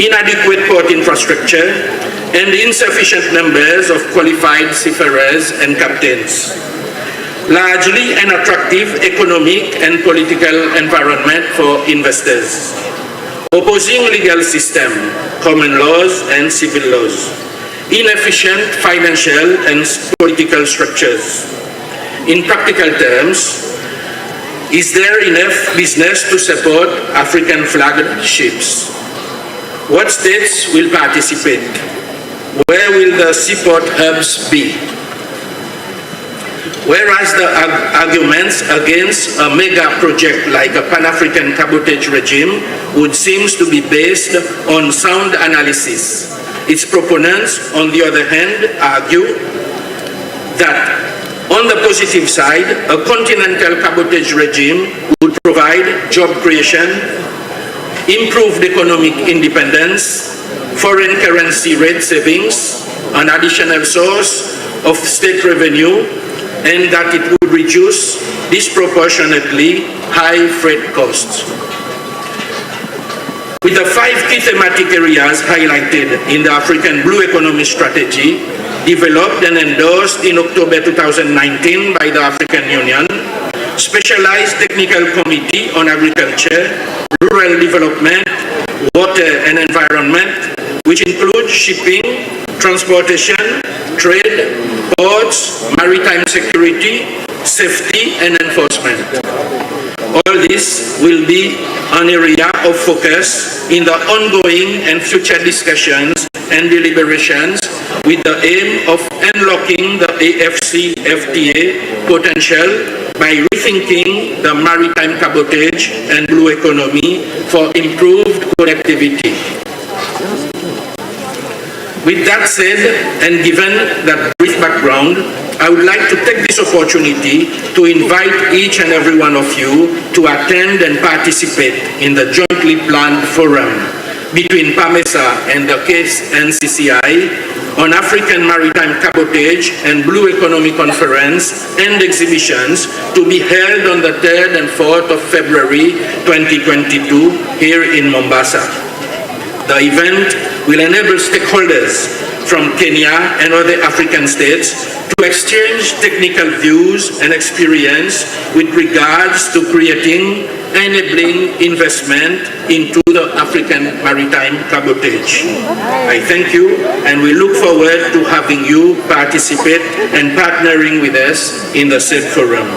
inadequate port infrastructure, and insufficient numbers of qualified seafarers and captains. largely an attractive economic and political environment for investors. Opposing legal system, common laws and civil laws, inefficient financial and political structures. In practical terms, is there enough business to support African flagged ships? What states will participate? Where will the seaport hubs be? Whereas the arguments against a mega project like a Pan-African cabotage regime would seem to be based on sound analysis, its proponents, on the other hand, argue that on the positive side, a continental cabotage regime would provide job creation, improved economic independence, foreign currency rate savings, an additional source of state revenue, and that it would reduce disproportionately high freight costs. With the 5 key thematic areas highlighted in the African Blue Economy Strategy, developed and endorsed in October 2019 by the African Union, Specialized Technical Committee on Agriculture, Rural Development, Water and Environment, which includes shipping, transportation, trade, ports, maritime security, safety and enforcement. All this will be an area of focus in the ongoing and future discussions and deliberations with the aim of unlocking the AFC-FTA potential by rethinking the maritime cabotage and blue economy for improved connectivity. With that said, and given that brief background, I would like to take this opportunity to invite each and every one of you to attend and participate in the jointly planned forum between PAMESA and the KNCCI on African Maritime Cabotage and Blue Economy Conference and exhibitions to be held on the 3rd and 4th of February 2022 here in Mombasa. The event will enable stakeholders from Kenya and other African states to exchange technical views and experience with regards to creating enabling investment into the African maritime cabotage. I thank you and we look forward to having you participate and partnering with us in the said forum.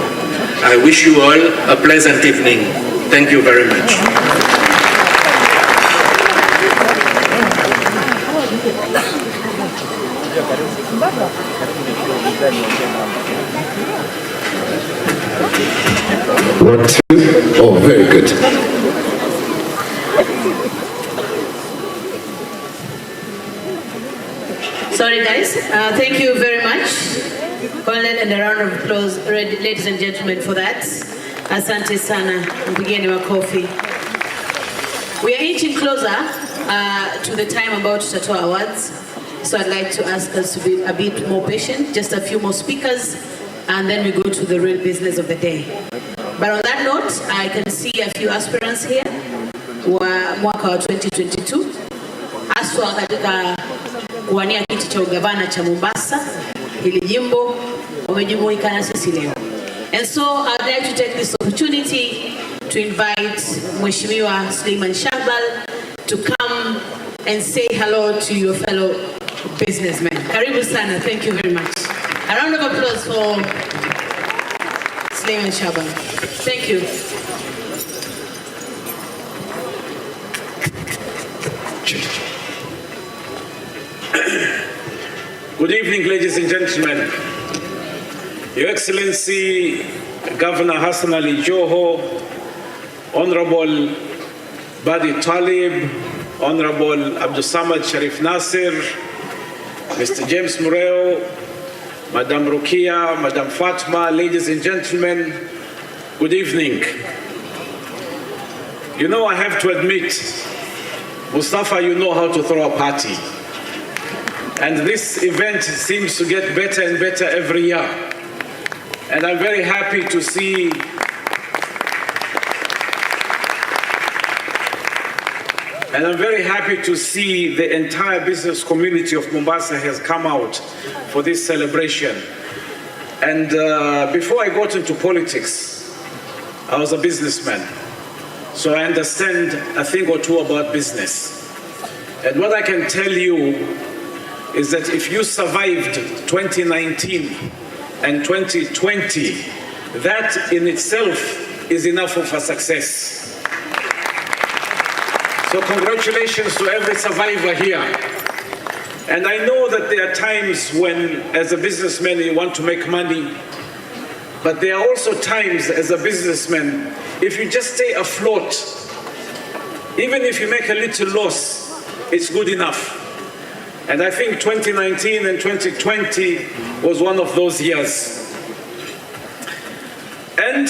I wish you all a pleasant evening. Thank you very much. One, two. Oh, very good. Sorry guys, thank you very much. Hold and a round of applause, ladies and gentlemen, for that. Asante sana, mpigeni wa coffee. We are inching closer to the time about to start our awards. So I'd like to ask us to be a bit more patient, just a few more speakers, and then we go to the real business of the day. But on that note, I can see a few aspirants here wa mwaka wa 2022 haswa katika kuwania kiti cha ugavana cha Mombasa, hili jimbo wamejumuika na sisi leo. And so I'd like to take this opportunity to invite Mheshimiwa Suleiman Shahbal to come and say hello to your fellow businessmen. Karibu sana, thank you very much. A round of applause for Suleiman Shahbal. Thank you. Good evening, ladies and gentlemen. Your Excellency, Governor Hassan Ali Joho, Honorable Badi Talib, Honorable Abdul Samad Sharif Nasir, Mr. James Morrell, Madam Rukia, Madam Fatma, ladies and gentlemen, good evening. You know, I have to admit, Mustafa, you know how to throw a party. And this event seems to get better and better every year. And I'm very happy to see the entire business community of Mombasa has come out for this celebration. And before I got into politics, I was a businessman. So I understand a thing or two about business. And what I can tell you is that if you survived 2019 and 2020, that in itself is enough of a success. So congratulations to every survivor here. And I know that there are times when, as a businessman, you want to make money, but there are also times as a businessman, if you just stay afloat, even if you make a little loss, it's good enough. And I think 2019 and 2020 was one of those years. And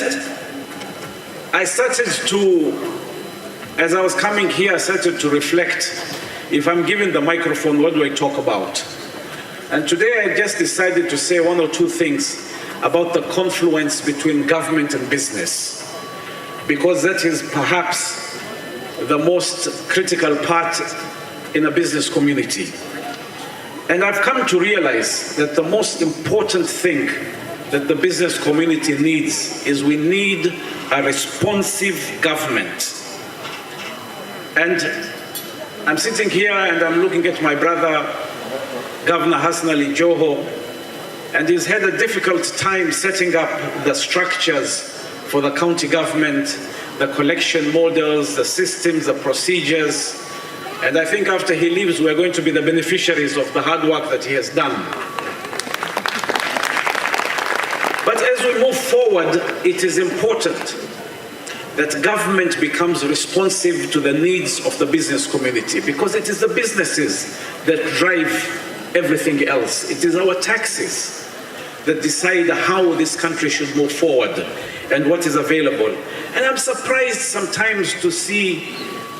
I started to, as I was coming here, I started to reflect, if I'm given the microphone, what do I talk about? And today I just decided to say one or two things about the confluence between government and business, because that is perhaps the most critical part in a business community. And I've come to realize that the most important thing that the business community needs is we need a responsive government. And I'm sitting here and I'm looking at my brother, Governor Hassan Ali Joho, and he's had a difficult time setting up the structures for the county government, the collection models, the systems, the procedures. And I think after he leaves, we're going to be the beneficiaries of the hard work that he has done. But as we move forward, it is important that government becomes responsive to the needs of the business community, because it is the businesses that drive everything else. It is our taxes that decide how this country should move forward and what is available. And I'm surprised sometimes to see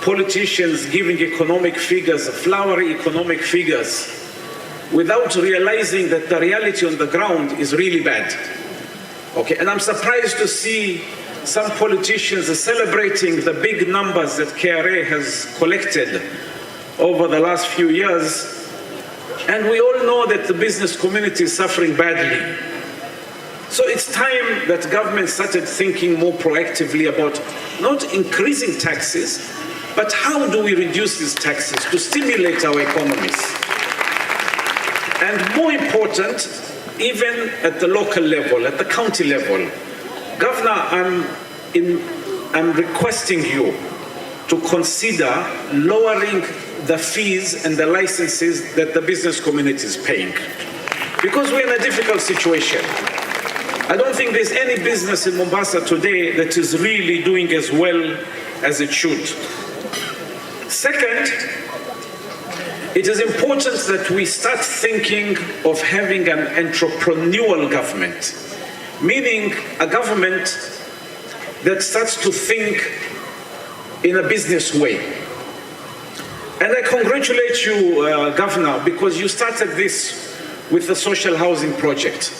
politicians giving economic figures, flowery economic figures, without realizing that the reality on the ground is really bad. Okay, and I'm surprised to see some politicians are celebrating the big numbers that KRA has collected over the last few years, and we all know that the business community is suffering badly. So it's time that government started thinking more proactively about not increasing taxes, but how do we reduce these taxes to stimulate our economies? And more important, even at the local level, at the county level, Governor, I'm requesting you to consider lowering the fees and the licenses that the business community is paying. Because we're in a difficult situation. I don't think there's any business in Mombasa today that is really doing as well as it should. Second, it is important that we start thinking of having an entrepreneurial government, meaning a government that starts to think in a business way. And I congratulate you, Governor, because you started this with the social housing project.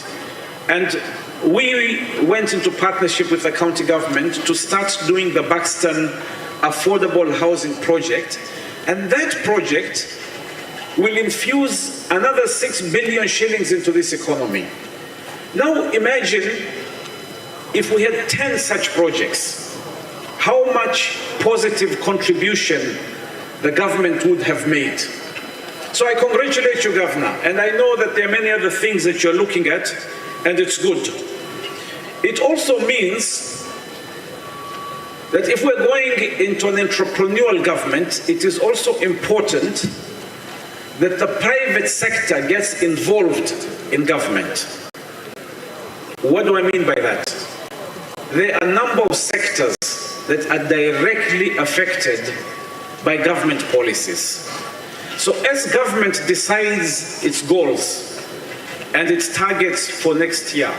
And we went into partnership with the county government to start doing the Buxton Affordable Housing Project. And that project will infuse another 6 billion shillings into this economy. Now imagine if we had 10 such projects, how much positive contribution the government would have made. So I congratulate you, Governor, and I know that there are many other things that you're looking at, and it's good. It also means that if we're going into an entrepreneurial government, it is also important that the private sector gets involved in government. What do I mean by that? There are a number of sectors that are directly affected by government policies. So as government decides its goals and its targets for next year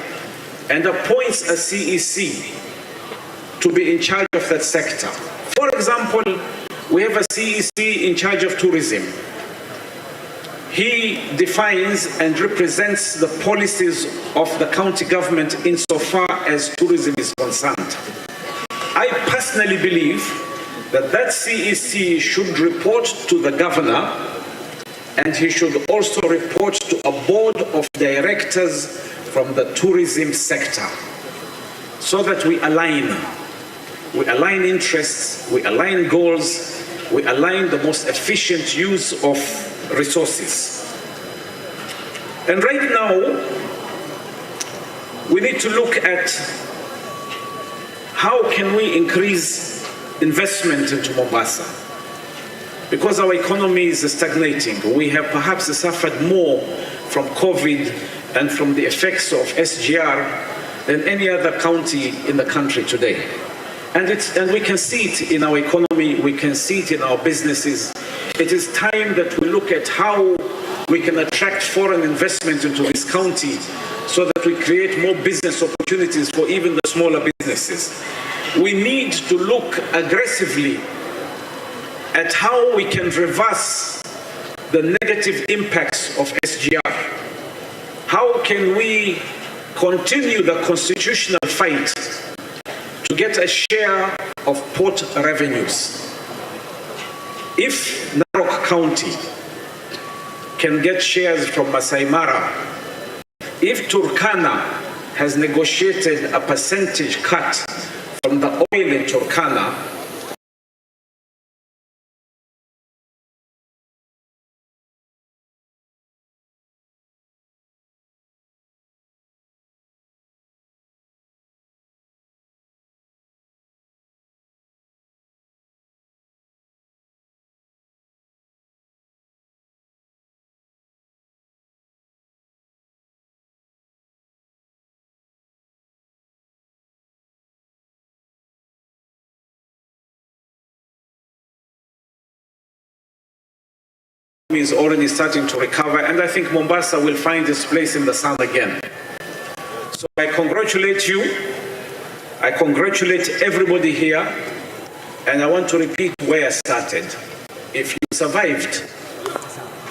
and appoints a CEC to be in charge of that sector. For example, we have a CEC in charge of tourism. He defines and represents the policies of the county government insofar as tourism is concerned. I personally believe that that CEC should report to the governor, and he should also report to a board of directors from the tourism sector so that we align interests, we align goals, we align the most efficient use of resources. And right now, we need to look at how can we increase investment into Mombasa, because our economy is stagnating. We have perhaps suffered more from COVID and from the effects of SGR than any other county in the country today. And we can see it in our economy, we can see it in our businesses. It is time that we look at how we can attract foreign investment into this county so that we create more business opportunities for even the smaller businesses. We need to look aggressively at how we can reverse the negative impacts of SGR. How can we continue the constitutional fight to get a share of port revenues? If Narok County can get shares from Masai Mara, if Turkana has negotiated a percentage cut from the oil in Turkana, is already starting to recover, and I think Mombasa will find its place in the sun again. So I congratulate you, I congratulate everybody here, and I want to repeat where I started. If you survived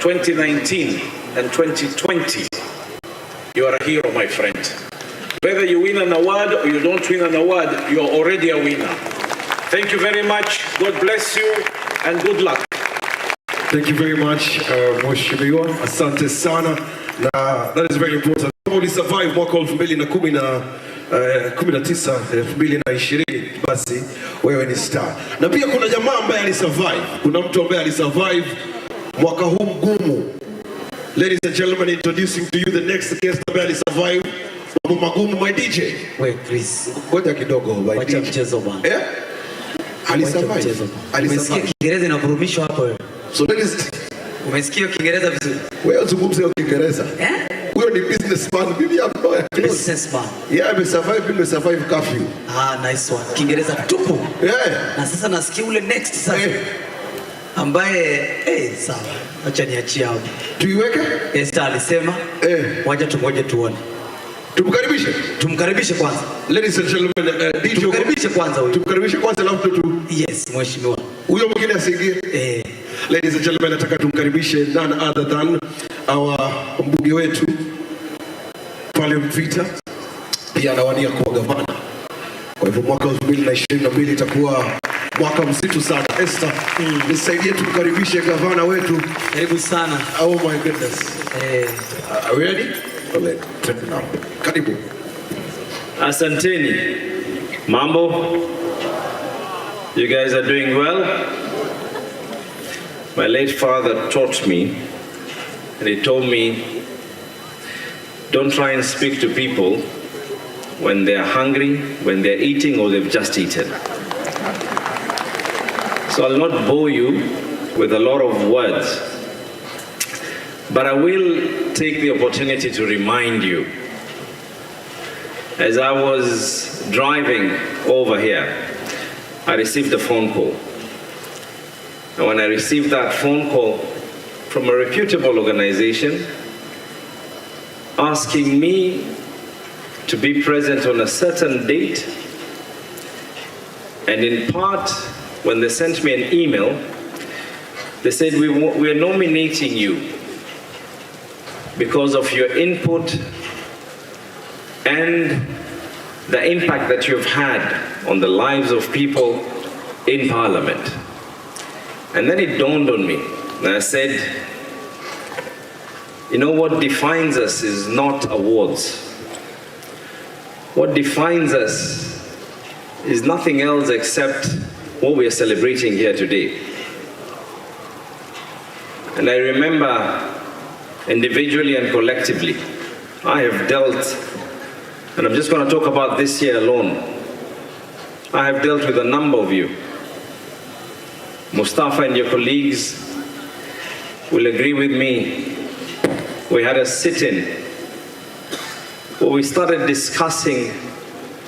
2019 and 2020, you are a hero, my friend. Whether you win an award or you don't win an award, you are already a winner. Thank you very much, God bless you, and good luck. Thank you very much, Mheshimiwa. Asante sana. Na that is very important. Kama ulisurvive mwaka 2019 basi wewe ni star. Na pia kuna jamaa ambaye alisurvive. Kuna mtu ambaye alisurvive mwaka huu mgumu. Ladies and gentlemen, introducing to you the next guest ambaye alisurvive mambo magumu, my DJ. Wait, please. Ngoja kidogo, my DJ. Wacha mchezo bwana. Eh? Alisurvive. Umesikia Kiingereza inavurumishwa hapo wewe? So that is, umesikia Kiingereza vizuri? Wewe uzungumze Kiingereza. Huyo ni businessman, bibi yako. Businessman. Yeah, amesurvive curfew. Ah, nice one. Kiingereza tupu. Yeah. Na sasa nasikia ule next sasa. Ambaye sawa. Acha niachie hapo. Tuiweke? Esther alisema wacha tungoje tuone. Tumkaribishe kwanza. Ladies and gentlemen, DJ tumkaribishe kwanza huyo. Tumkaribishe kwanza alafu tu. Yes, mheshimiwa. Huyo mwingine asiingie. Ladies and gentlemen, nataka tumkaribishe none other than our mbunge wetu pale Mvita, pia anawania kuwa gavana. Kwa hivyo mwaka 2022 itakuwa mwaka mzito sana. Esther, nisaidie tumkaribishe gavana wetu. Karibu sana. Oh my goodness. Are we ready? Okay, take it now. Karibu. Asanteni. Mambo. You guys are doing well? My late father taught me, and he told me, don't try and speak to people when they're hungry, when they're eating, or they've just eaten. So I'll not bore you with a lot of words, but I will take the opportunity to remind you. As I was driving over here, I received a phone call. And when I received that phone call from a reputable organization asking me to be present on a certain date, and in part, when they sent me an email, they said, we're nominating you because of your input and the impact that you've had on the lives of people in Parliament. And then it dawned on me, and I said, you know what defines us is not awards. what defines us is nothing else except what we are celebrating here today. And I remember individually and collectively, I have dealt, and I'm just going to talk about this year alone, I have dealt with a number of you. Mustafa and your colleagues will agree with me. We had a sit-in where we started discussing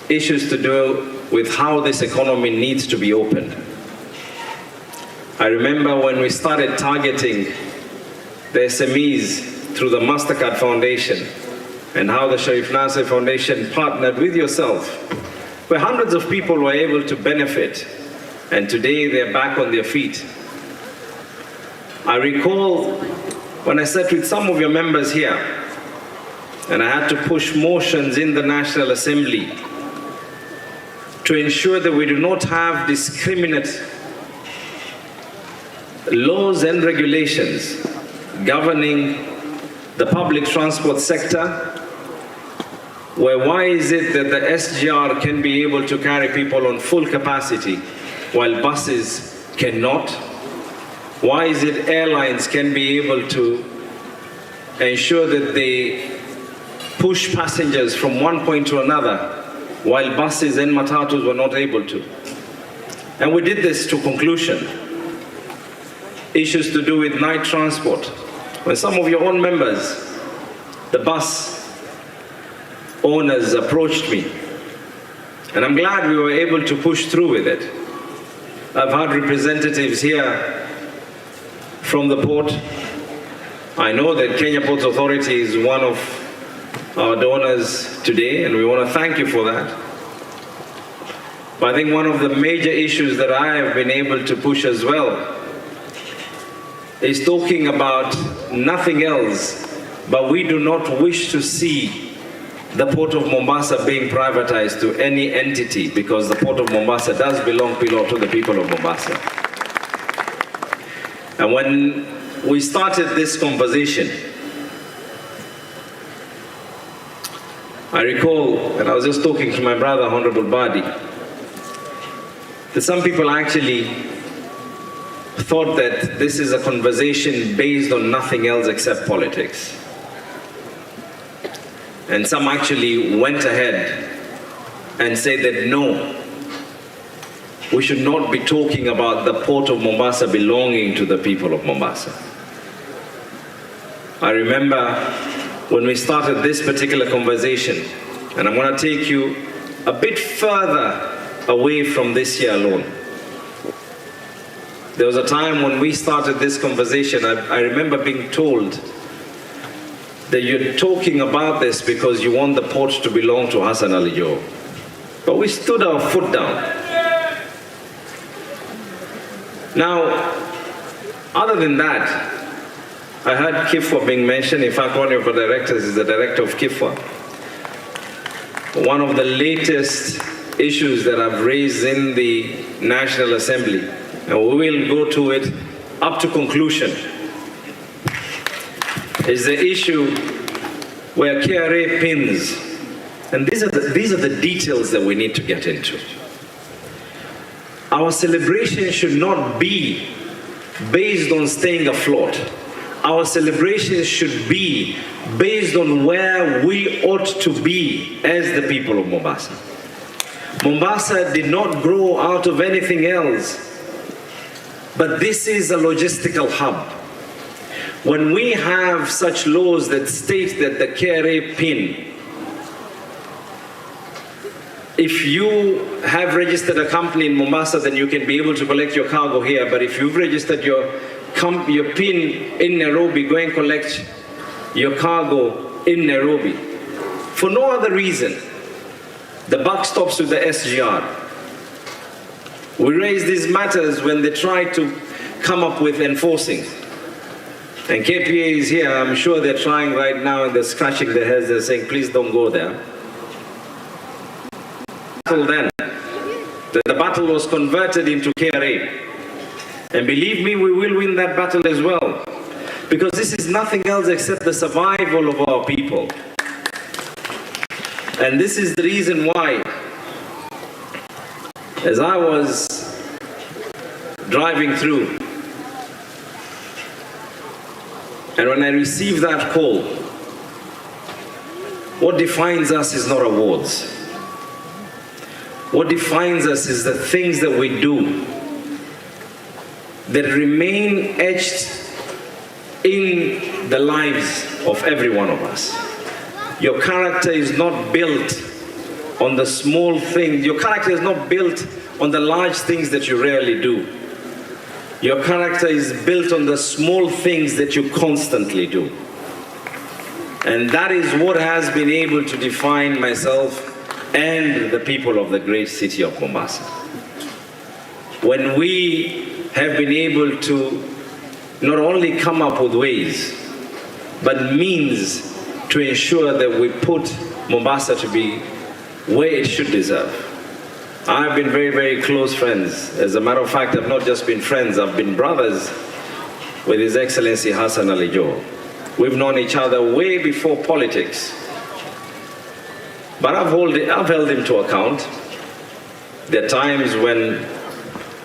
issues to do with how this economy needs to be opened. I remember when we started targeting the SMEs through the MasterCard Foundation and how the Sharif Nasser Foundation partnered with yourself, where hundreds of people were able to benefit, and today they're back on their feet. I recall when I sat with some of your members here, and I had to push motions in the National Assembly to ensure that we do not have discriminate laws and regulations governing the public transport sector, where why is it that the SGR can be able to carry people on full capacity while buses cannot? Why is it airlines can be able to ensure that they push passengers from one point to another while buses and matatus were not able to? And we did this to conclusion. Issues to do with night transport. When some of your own members, the bus owners, approached me, and I'm glad we were able to push through with it. I've had representatives here from the port. I know that Kenya Ports Authority is one of our donors today, and we want to thank you for that. But I think one of the major issues that I have been able to push as well is talking about nothing else, but we do not wish to see the Port of Mombasa being privatized to any entity, because the Port of Mombasa does belong to the people of Mombasa. And when we started this conversation, I recall, and I was just talking to my brother, Honorable Badi, that some people actually thought that this is a conversation based on nothing else except politics. And some actually went ahead and said that no, we should not be talking about the Port of Mombasa belonging to the people of Mombasa. I remember when we started this particular conversation, and I'm going to take you a bit further away from this year alone. There was a time when we started this conversation, I remember being told that you're talking about this because you want the port to belong to Hassan Ali Joho. But we stood our foot down. Now, other than that, I heard Kifwa being mentioned. In fact, one of our directors is the director of Kifwa. One of the latest issues that I've raised in the National Assembly, and we will go to it up to conclusion, is the issue where KRA pins, and these are the details that we need to get into. Our celebration should not be based on staying afloat. Our celebration should be based on where we ought to be as the people of Mombasa. Mombasa did not grow out of anything else, but this is a logistical hub. When we have such laws that state that the KRA pin, if you have registered a company in Mombasa, then you can be able to collect your cargo here. But if you've registered your pin in Nairobi, go and collect your cargo in Nairobi. For no other reason, the buck stops with the SGR. We raise these matters when they try to come up with enforcing. And KPA is here, I'm sure they're trying right now and they're scratching their heads, they're saying, please don't go there. Then, the battle was converted into KRA. And believe me, we will win that battle as well. Because this is nothing else except the survival of our people. And this is the reason why, as I was driving through, and when I received that call, what defines us is not awards. What defines us is the things that we do that remain etched in the lives of every one of us. Your character is not built on the small things. Your character is not built on the large things that you rarely do. Your character is built on the small things that you constantly do. And that is what has been able to define myself and the people of the great city of Mombasa. When we have been able to not only come up with ways, but means to ensure that we put Mombasa to be where it should deserve. I've been very, very close friends. As a matter of fact, I've not just been friends, I've been brothers with His Excellency Hassan Ali Joho. We've known each other way before politics. But I've held him to account. There are times when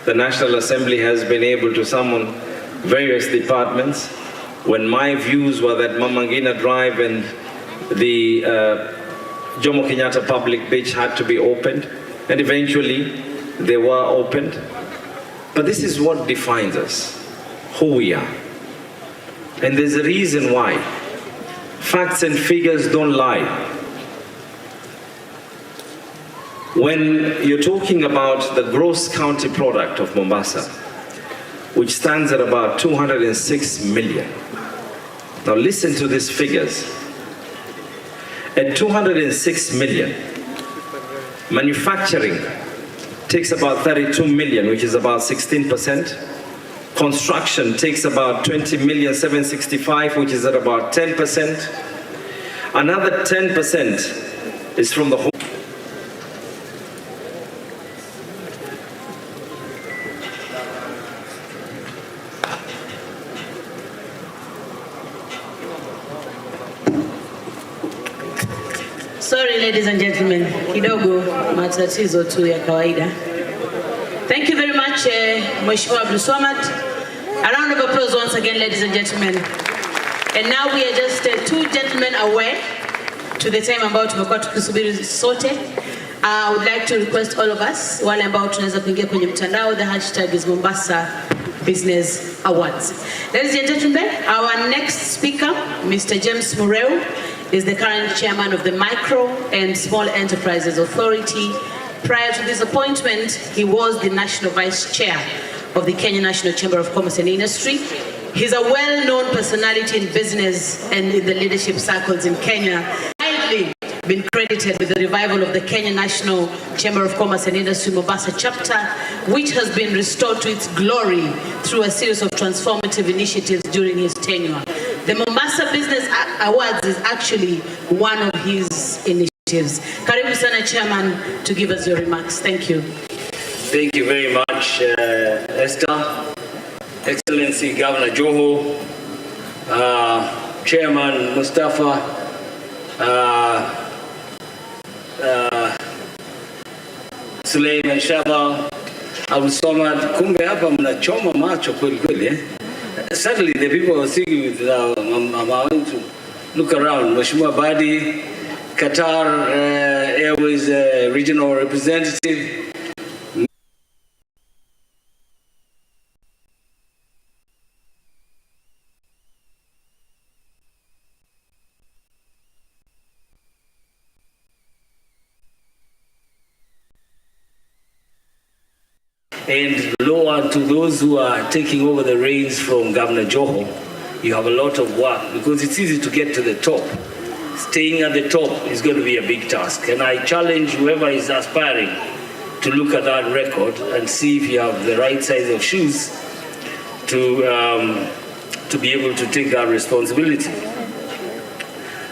the National Assembly has been able to summon various departments, when my views were that Mamangina Drive and the Jomo Kenyatta Public Beach had to be opened, and eventually they were opened. But this is what defines us, who we are. And there's a reason why. Facts and figures don't lie. When you're talking about the gross county product of Mombasa, which stands at about 206 million. Now listen to these figures. At 206 million, manufacturing takes about 32 million, which is about 16%. Construction takes about 20,765,000, which is at about 10%. Another 10% is from the home. Sorry, ladies and gentlemen, kidogo matatizo tu ya kawaida. Thank you very much, Mheshimiwa Abdul Swamad. A round of applause once again, ladies and gentlemen. And now we are just 2 gentlemen away to the time ambao tumekuwa tukisubiri sote. I would like to request all of us, wale ambao tunaweza kuingia kwenye mtandao, the hashtag is Mombasa Business Awards. Ladies and gentlemen, our next speaker, Mr. James Morrell, is the current chairman of the Micro and Small Enterprises Authority. Prior to this appointment, he was the national vice chair of the Kenya National Chamber of Commerce and Industry. He's a well-known personality in business and in the leadership circles in Kenya. Widely been credited with the revival of the Kenya National Chamber of Commerce and Industry Mombasa chapter, which has been restored to its glory through a series of transformative initiatives during his tenure. The Mombasa Business Awards is actually one of his initiatives. Karibu sana, Chairman, to give us your remarks. Thank you. Thank you very much, Esther. Excellency Governor Joho, Chairman Mustafa, Suleiman Shahbal, Abdul Swamad. Kumbe hapa mnachoma macho kweli kweli, eh? Certainly the people are sitting with I'm going to look around. Mheshimiwa Badi, Qatar Airways regional representative. And lower to those who are taking over the reins from Governor Joho, you have a lot of work because it's easy to get to the top. Staying at the top is going to be a big task. And I challenge whoever is aspiring to look at that record and see if you have the right size of shoes to be able to take that responsibility.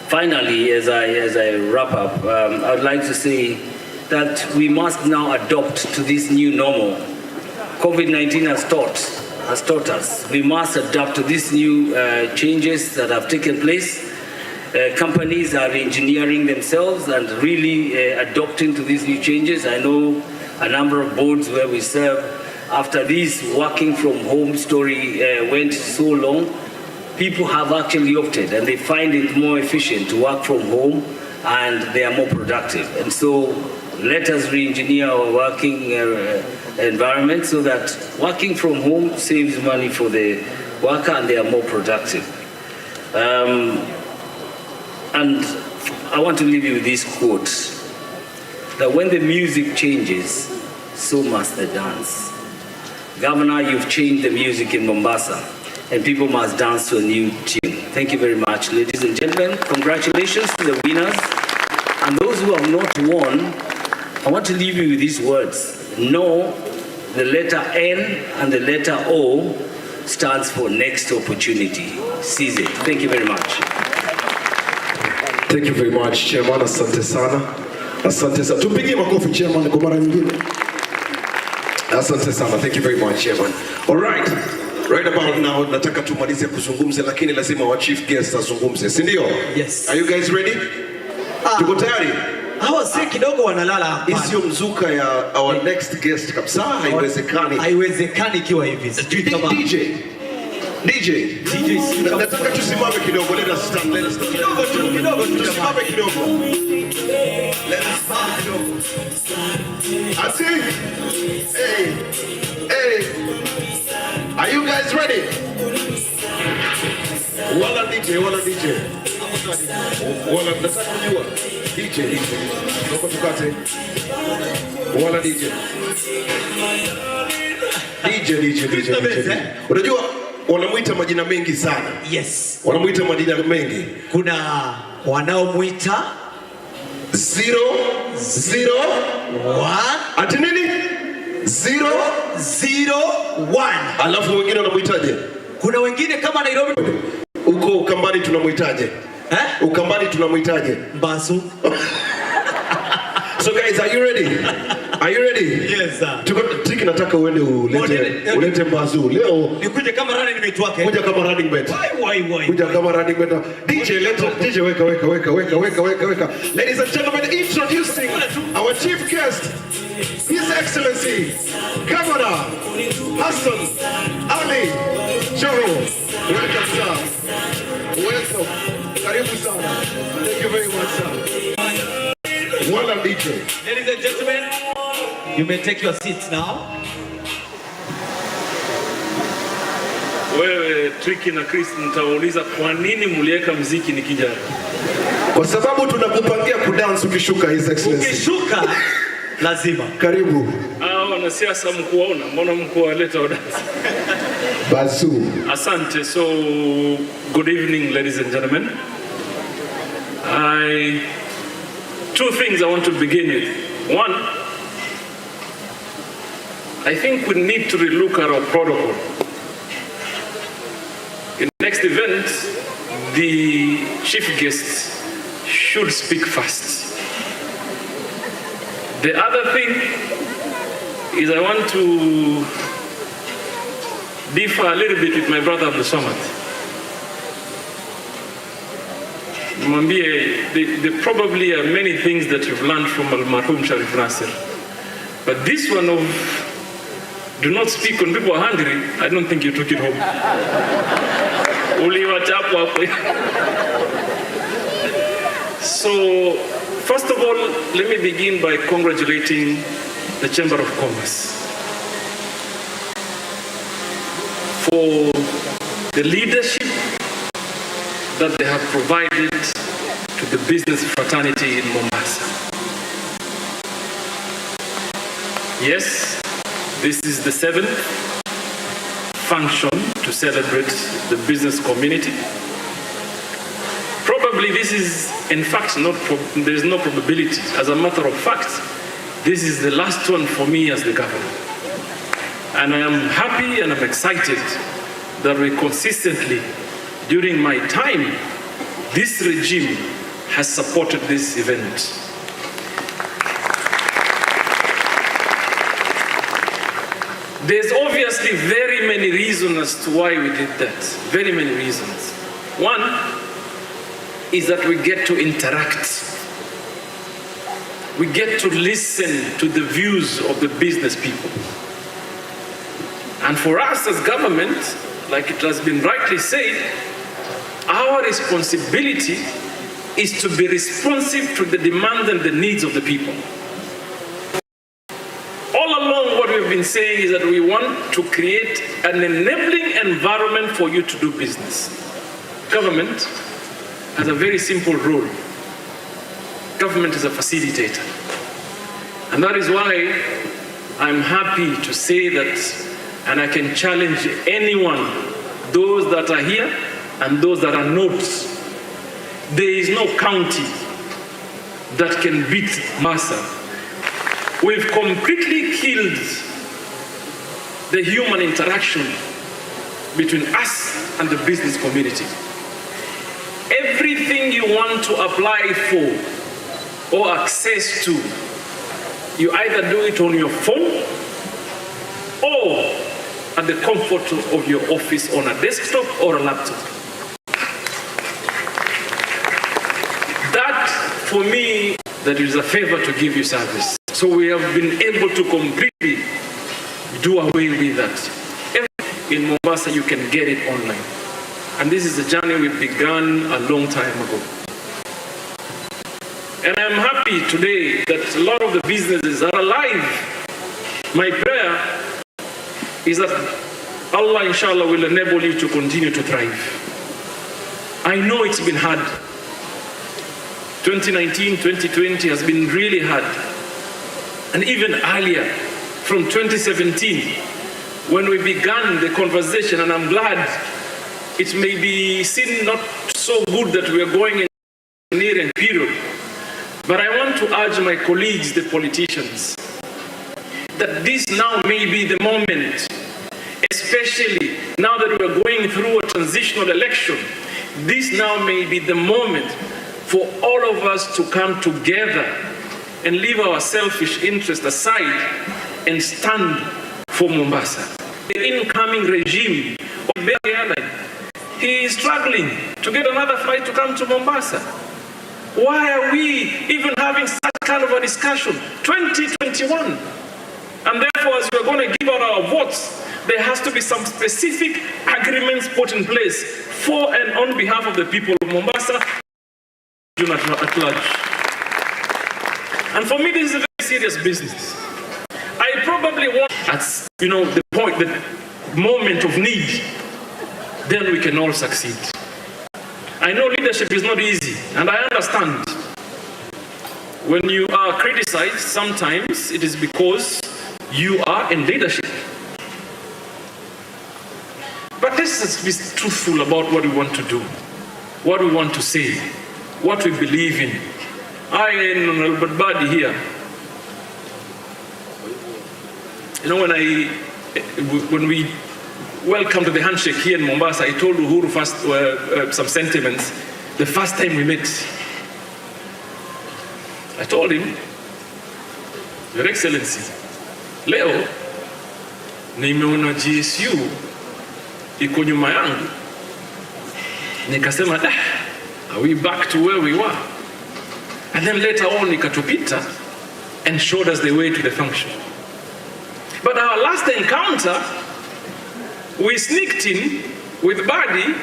Finally, as I wrap up, I would like to say that we must now adopt to this new normal. COVID-19 has taught us. We must adapt to these new changes that have taken place. companies are engineering themselves and really adopting to these new changes. I know a number of boards where we serve, after this working from home story went so long, people have actually opted and they find it more efficient to work from home and they are more productive. And so let us re-engineer our working environment so that working from home saves money for the worker and they are more productive. And I want to leave you with this quote, that when the music changes, so must the dance. Governor, you've changed the music in Mombasa, and people must dance to a new tune. Thank you very much, ladies and gentlemen. Congratulations to the winners. And those who have not won, I want to leave you with these words. No, the letter N and the letter O stands for next opportunity. Seize it. Thank you very much. Thank you very much, Chairman. Asante sana. Asante sana. Tupigie makofi Chairman kwa mara nyingine. Asante sana. Thank you very much, Chairman. All right. Right about now, nataka tumalize kuzungumza lakini lazima wa chief guest azungumze, si ndio? Yes. Are you guys ready? Tuko tayari? Hawa si kidogo wanalala hapa. Isio mzuka ya our next guest kabisa, haiwezekani. Haiwezekani kiwa hivi. DJ, nataka tusimame kidogo, let us stand. Kidogo tu, tusimame kidogo. Let us stand kidogo. Ati? Hey. Are you guys ready? Wala DJ. Wala nataka kujua. DJ. Naomba tukate. Wala DJ. Unajua wanamuita majina mengi sana. Yes. Wanamuita majina mengi. Kuna wanaomuita 001. Ati nini? 001. Alafu wengine wanamuitaje? Kuna wengine kama Nairobi. Uko Ukambani tunamuitaje? Ukambani tunamuitaje? Mbasu. So guys, are you ready? Are you ready? Yes, sir. Tiki nataka uende ulete Mbazu. Leo nikuje kama running mate wake. Kuja kama running mate. Why? Kuja kama running mate. DJ weka. Ladies and gentlemen, introducing our chief guest, His Excellency Governor Hassan Ali Joho. Welcome, sir. Welcome. Karibu sana. Thank you very much, sir. Wala DJ. Ladies and gentlemen, you may take your seats now. Wewe Tricky na Chris, nitauliza kwa nini muliweka muziki nikija? Kwa sababu tunakupangia kudance ukishuka, His Excellency. Ukishuka lazima. Karibu. Wanasiasa mkuwaona, mbona mkuwaleta dance? Basu. Asante. So good evening, ladies and gentlemen. Two things I want to begin with. One, I think we need to relook at our protocol. In the next event, the chief guest should speak first. The other thing is I want to differ a little bit with my brother Abdul Samad. There probably are many things that you've learned from Al-Marhum Sharif Nasir. But this one of do not speak when people are hungry, I don't think you took it home. So, first of all, let me begin by congratulating the Chamber of Commerce for the leadership that they have provided to the business fraternity in Mombasa. Yes, this is the 7th function to celebrate the business community. Probably this is, in fact, there is no probability. As a matter of fact, this is the last one for me as the governor. And I am happy and I'm excited that we consistently, during my time, this regime has supported this event. There's obviously very many reasons as to why we did that. Very many reasons. One, is that we get to interact. We get to listen to the views of the business people. And for us as government, like it has been rightly said, our responsibility is to be responsive to the demands and the needs of the people. All along, what we've been saying is that we want to create an enabling environment for you to do business. Government has a very simple role. Government is a facilitator. And that is why I'm happy to say that, and I can challenge anyone, those that are here and those that are not, there is no county that can beat Mombasa. We've completely killed the human interaction between us and the business community. Everything you want to apply for or access to, you either do it on your phone or at the comfort of your office on a desktop or a laptop. That, for me, that is a favor to give you service. So we have been able to completely do away with that. In Mombasa, you can get it online. And this is a journey we began a long time ago. And I'm happy today that a lot of the businesses are alive. My prayer is that Allah, inshallah, will enable you to continue to thrive. I know it's been hard. 2019, 2020 has been really hard. And even earlier, from 2017, when we began the conversation, and I'm glad it may be seen not so good that we are going in a near-end period, but I want to urge my colleagues, the politicians, that this now may be the moment, especially now that we are going through a transitional election, this now may be the moment for all of us to come together and leave our selfish interests aside and stand for Mombasa. The incoming regime of the airline, he is struggling to get another flight to come to Mombasa. Why are we even having such kind of a discussion? 2021. And therefore, as we're going to give out our votes, there has to be some specific agreements put in place for and on behalf of the people of Mombasa at large. And for me, this is a very serious business. I probably want, at the point, the moment of need, then we can all succeed. I know leadership is not easy, and I understand. When you are criticized, sometimes it is because you are in leadership. But let's just be truthful about what we want to do, what we want to say, what we believe in. I and Albert Badi here, when we welcome to the handshake here in Mombasa, I told Uhuru first some sentiments the first time we met. I told him, Your Excellency, leo nimeona GSU iko nyuma yangu. Nikasema, are we back to where we were? And then later on, ikatupita and showed us the way to the function. But our last encounter, we sneaked in with Badi,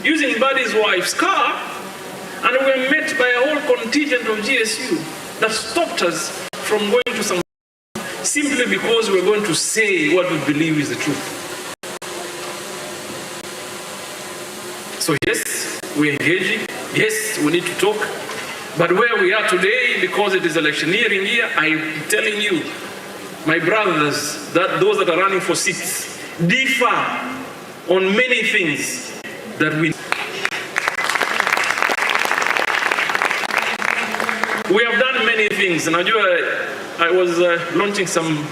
using Badi's wife's car, and we were met by a whole contingent of GSU that stopped us from going to some, simply because we were going to say what we believe is the truth. So yes, we're engaging. Yes, we need to talk. But where we are today, because it is electioneering year, I'm telling you, my brothers, that those that are running for seats differ on many things that we have done many things. And I was launching some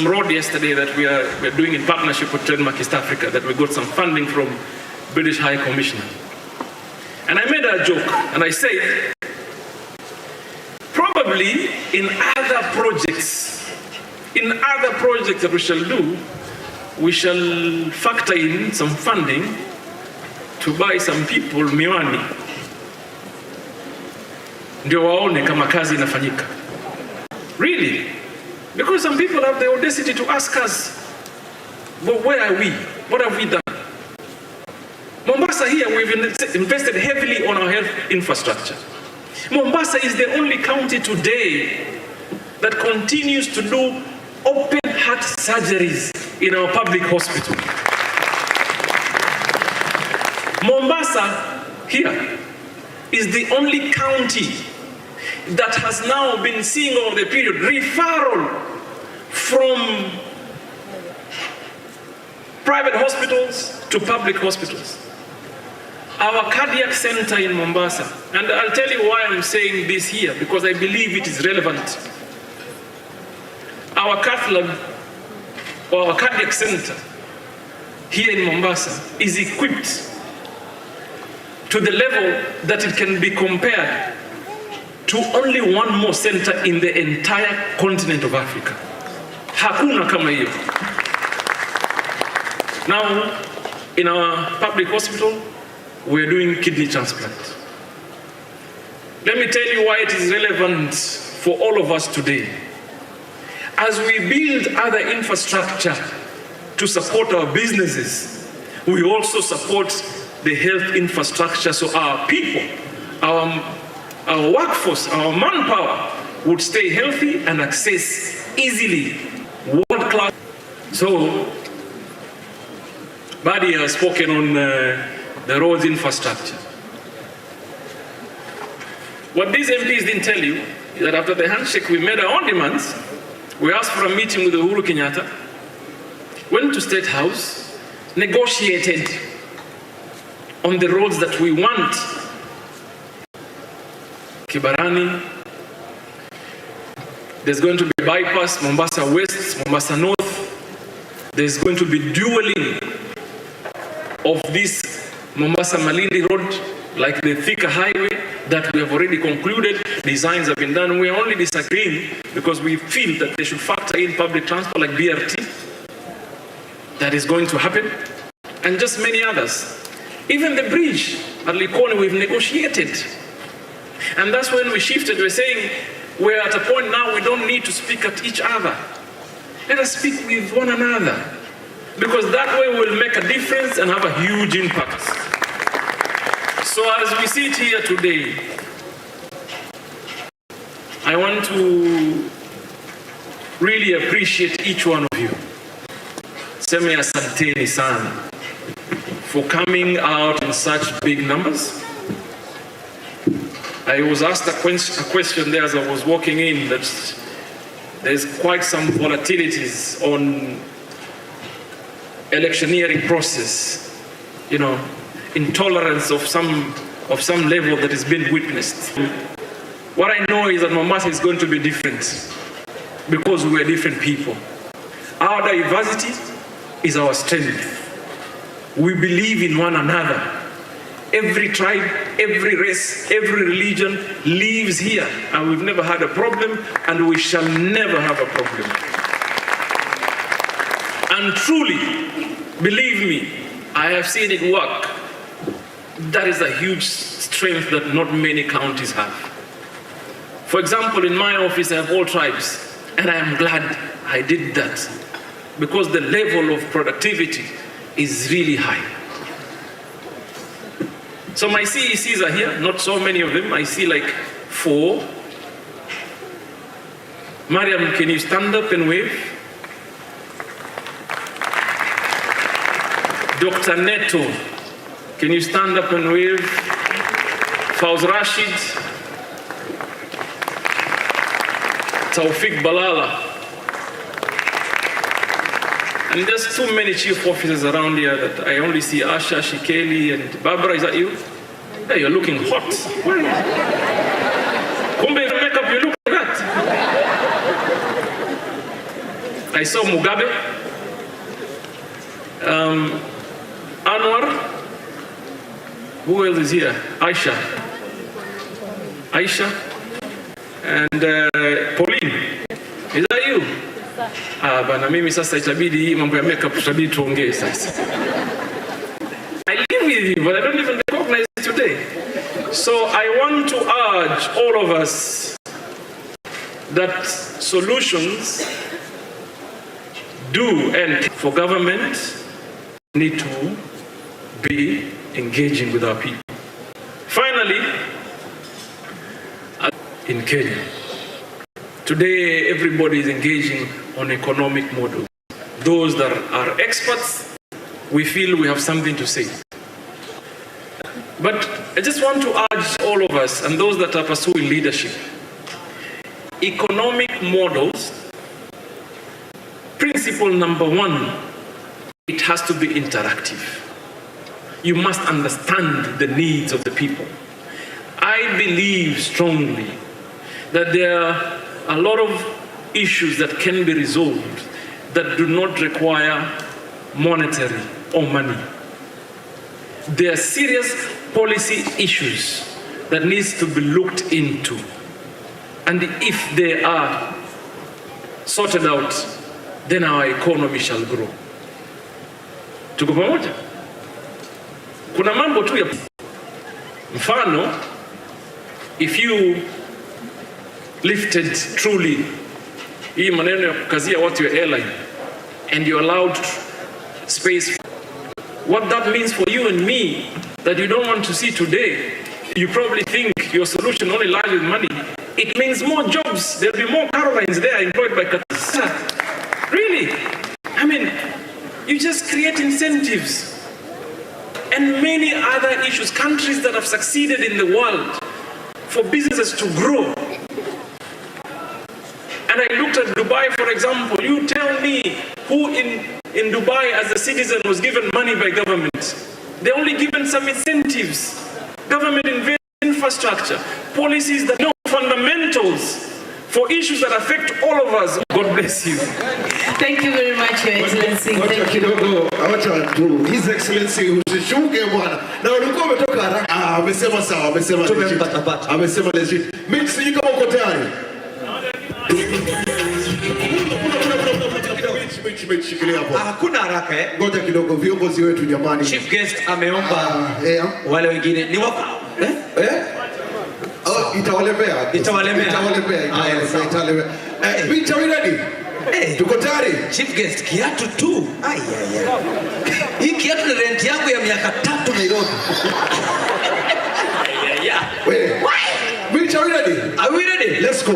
road yesterday that we're doing in partnership with Trademark East Africa, that we got some funding from British High Commissioner. And I made a joke, and I said, probably in other projects that we shall do, we shall factor in some funding to buy some people miwani ndio waone kama kazi inafanyika. Really? Because some people have the audacity to ask us, but where are we? What have we done? Mombasa here, we've invested heavily on our health infrastructure. Mombasa is the only county today that continues to do open heart surgeries in our public hospital. Mombasa here is the only county that has now been seeing over the period referral from private hospitals to public hospitals. Our cardiac center in Mombasa, and I'll tell you why I'm saying this here, because I believe it is relevant. Our cath lab, or our cardiac center here in Mombasa is equipped to the level that it can be compared to only one more center in the entire continent of Africa. Hakuna kama hiyo. Now, in our public hospital, we're doing kidney transplant. Let me tell you why it is relevant for all of us today. As we build other infrastructure to support our businesses, we also support the health infrastructure so our people, our workforce, our manpower would stay healthy and access easily world-class. So, Badi has spoken on the roads infrastructure. What these MPs didn't tell you is that after the handshake, we made our own demands. We asked for a meeting with Uhuru Kenyatta, went to State House, negotiated on the roads that we want. Kibarani, there's going to be bypass, Mombasa West, Mombasa North. There's going to be dualing of this Mombasa Malindi Road, like the Thika Highway that we have already concluded. Designs have been done. We are only disagreeing because we feel that they should factor in public transport like BRT. That is going to happen. And just many others. Even the bridge at Likoni, we've negotiated. And that's when we shifted. We're saying we're at a point now we don't need to speak at each other. Let us speak with one another. Because that way we'll make a difference and have a huge impact. So as we sit here today, I want to really appreciate each one of you. Seme asanteni sana for coming out in such big numbers. I was asked a question there as I was walking in that there's quite some volatilities on electioneering process, you know, intolerance of some level that has been witnessed. What I know is that Mombasa is going to be different because we are different people. Our diversity is our strength. We believe in one another. Every tribe, every race, every religion lives here, and we've never had a problem, and we shall never have a problem. And truly, believe me, I have seen it work. That is a huge strength that not many counties have. For example, in my office, I have all tribes, and I am glad I did that because the level of productivity is really high. So my CECs are here, not so many of them. I see like 4. Mariam, can you stand up and wave? Dr. Neto, can you stand up and wave? Fauz Rashid, Taufik Balala. And there's too many chief officers around here that I only see Asha, Shikeli, and Barbara. Is that you? Hey, you're looking hot. Why? Kumbe your makeup, you look like that. I saw Mugabe, Anwar. Who else is here? Aisha, and Pauline. Is that you? Bana mimi sasa itabidi mambo ya makeup tutabidi tuongee sasa. I live with you, but I don't even recognize you today. So I want to urge all of us that solutions do, and for government need to be engaging with our people. Finally, in Kenya, today everybody is engaging on economic models. Those that are experts, we feel we have something to say. But I just want to urge all of us and those that are pursuing leadership, economic models, principle number one, it has to be interactive. You must understand the needs of the people. I believe strongly that there are a lot of issues that can be resolved that do not require monetary or money. There are serious policy issues that needs to be looked into. And if they are sorted out, then our economy shall grow. Tuko pamoja? Kuna mambo tu ya mfano, if you lifted truly hii maneno ya kukazia watu ya airline and you allowed space, what that means for you and me that you don't want to see today, you probably think your solution only lies with money. It means more jobs. There'll be more Carolines there employed by Qatar. Really? I mean, you just create incentives. And many other issues, countries that have succeeded in the world for businesses to grow. And I looked at Dubai, for example. You tell me who in Dubai as a citizen was given money by government. They're only given some incentives. Government invest in infrastructure, policies that know fundamentals for issues that affect all of us. God bless you. Thank you very much, Your Excellency. Thank you. His Excellency, usishuke bwana. Na ulikuwa umetoka haraka. Amesema sawa, amesema tumempata. Amesema legit. Mimi sijui kama uko tayari. Hakuna haraka Ngoja kidogo, viongozi wetu jamani. Chief guest ameomba wale wengine ni wako. Itawalemea. Vita ready? Tuko tayari? Chief guest, kiatu tu. Hii kiatu ni rent yangu ya miaka 3 Nairobi. Vita ready? Are we ready? Let's go.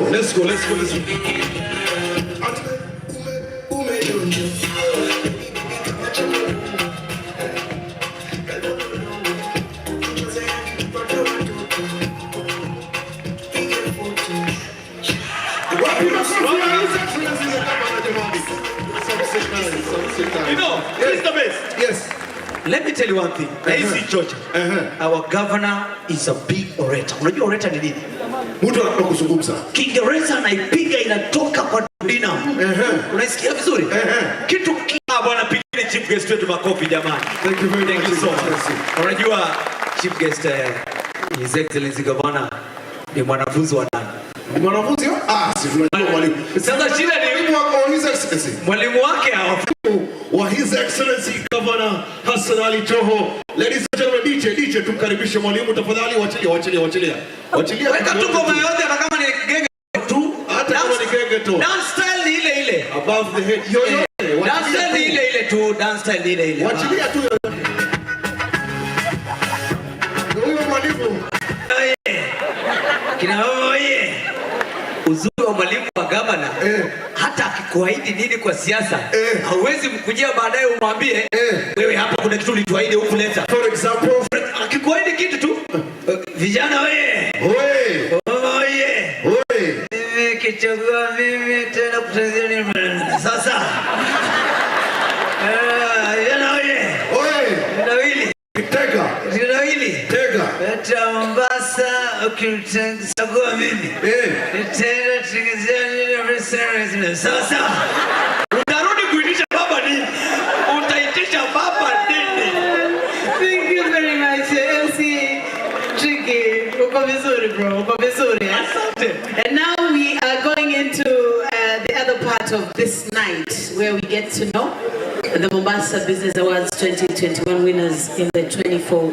You know, he's the best. Yes. Let me tell you one thing. Our governor is a big orator. Unajua orator ni nini? Mtu anataka kuzungumza. Kiingereza anaipiga inatoka kwa dunia. Unaisikia vizuri? Kitu bwana, pigeni chief guest wetu makofi jamani. Thank you very much. So much. Unajua chief guest His Excellency Governor ni mwanafunzi wa nani? Mwanafunzi? Si tunajua mwalimu. Sasa shida ni mwalimu wako His Excellency. Mwalimu wake wa His Excellency Governor Hassan Ali Joho. Ladies and gentlemen, DJ tumkaribishe mwalimu tafadhali. Wachilia. Weka tu ngoma yote hata kama ni genge tu. Hata kama ni genge tu. Dance style ni ile. Above the head. Dance style ni ile tu. Dance style ni ile. Wachilia tu. Huyo mwalimu. Kina oye. Uzuri wa mwalimu wa gavana, hata akikuahidi nini kwa siasa, hauwezi mkujia baadaye umwambie wewe hapa kuna kitu ulituahidi hukuleta. For example, akikuahidi kitu tu, vijana oye. Mimi kichagua mimi tena kutanzania sasa. Vijana oye. Ndawili. Tega. Hata Mombasa ukimchagua mimi. Nitaenda tingizeni sasa. Utarudi kuitisha baba nini? Utaitisha baba nini? Thank you very much, MC Tricky. Uko vizuri, bro. Uko vizuri. And now we are going into the other part of this night where we get to know the Mombasa Business Awards 2021 winners in the 24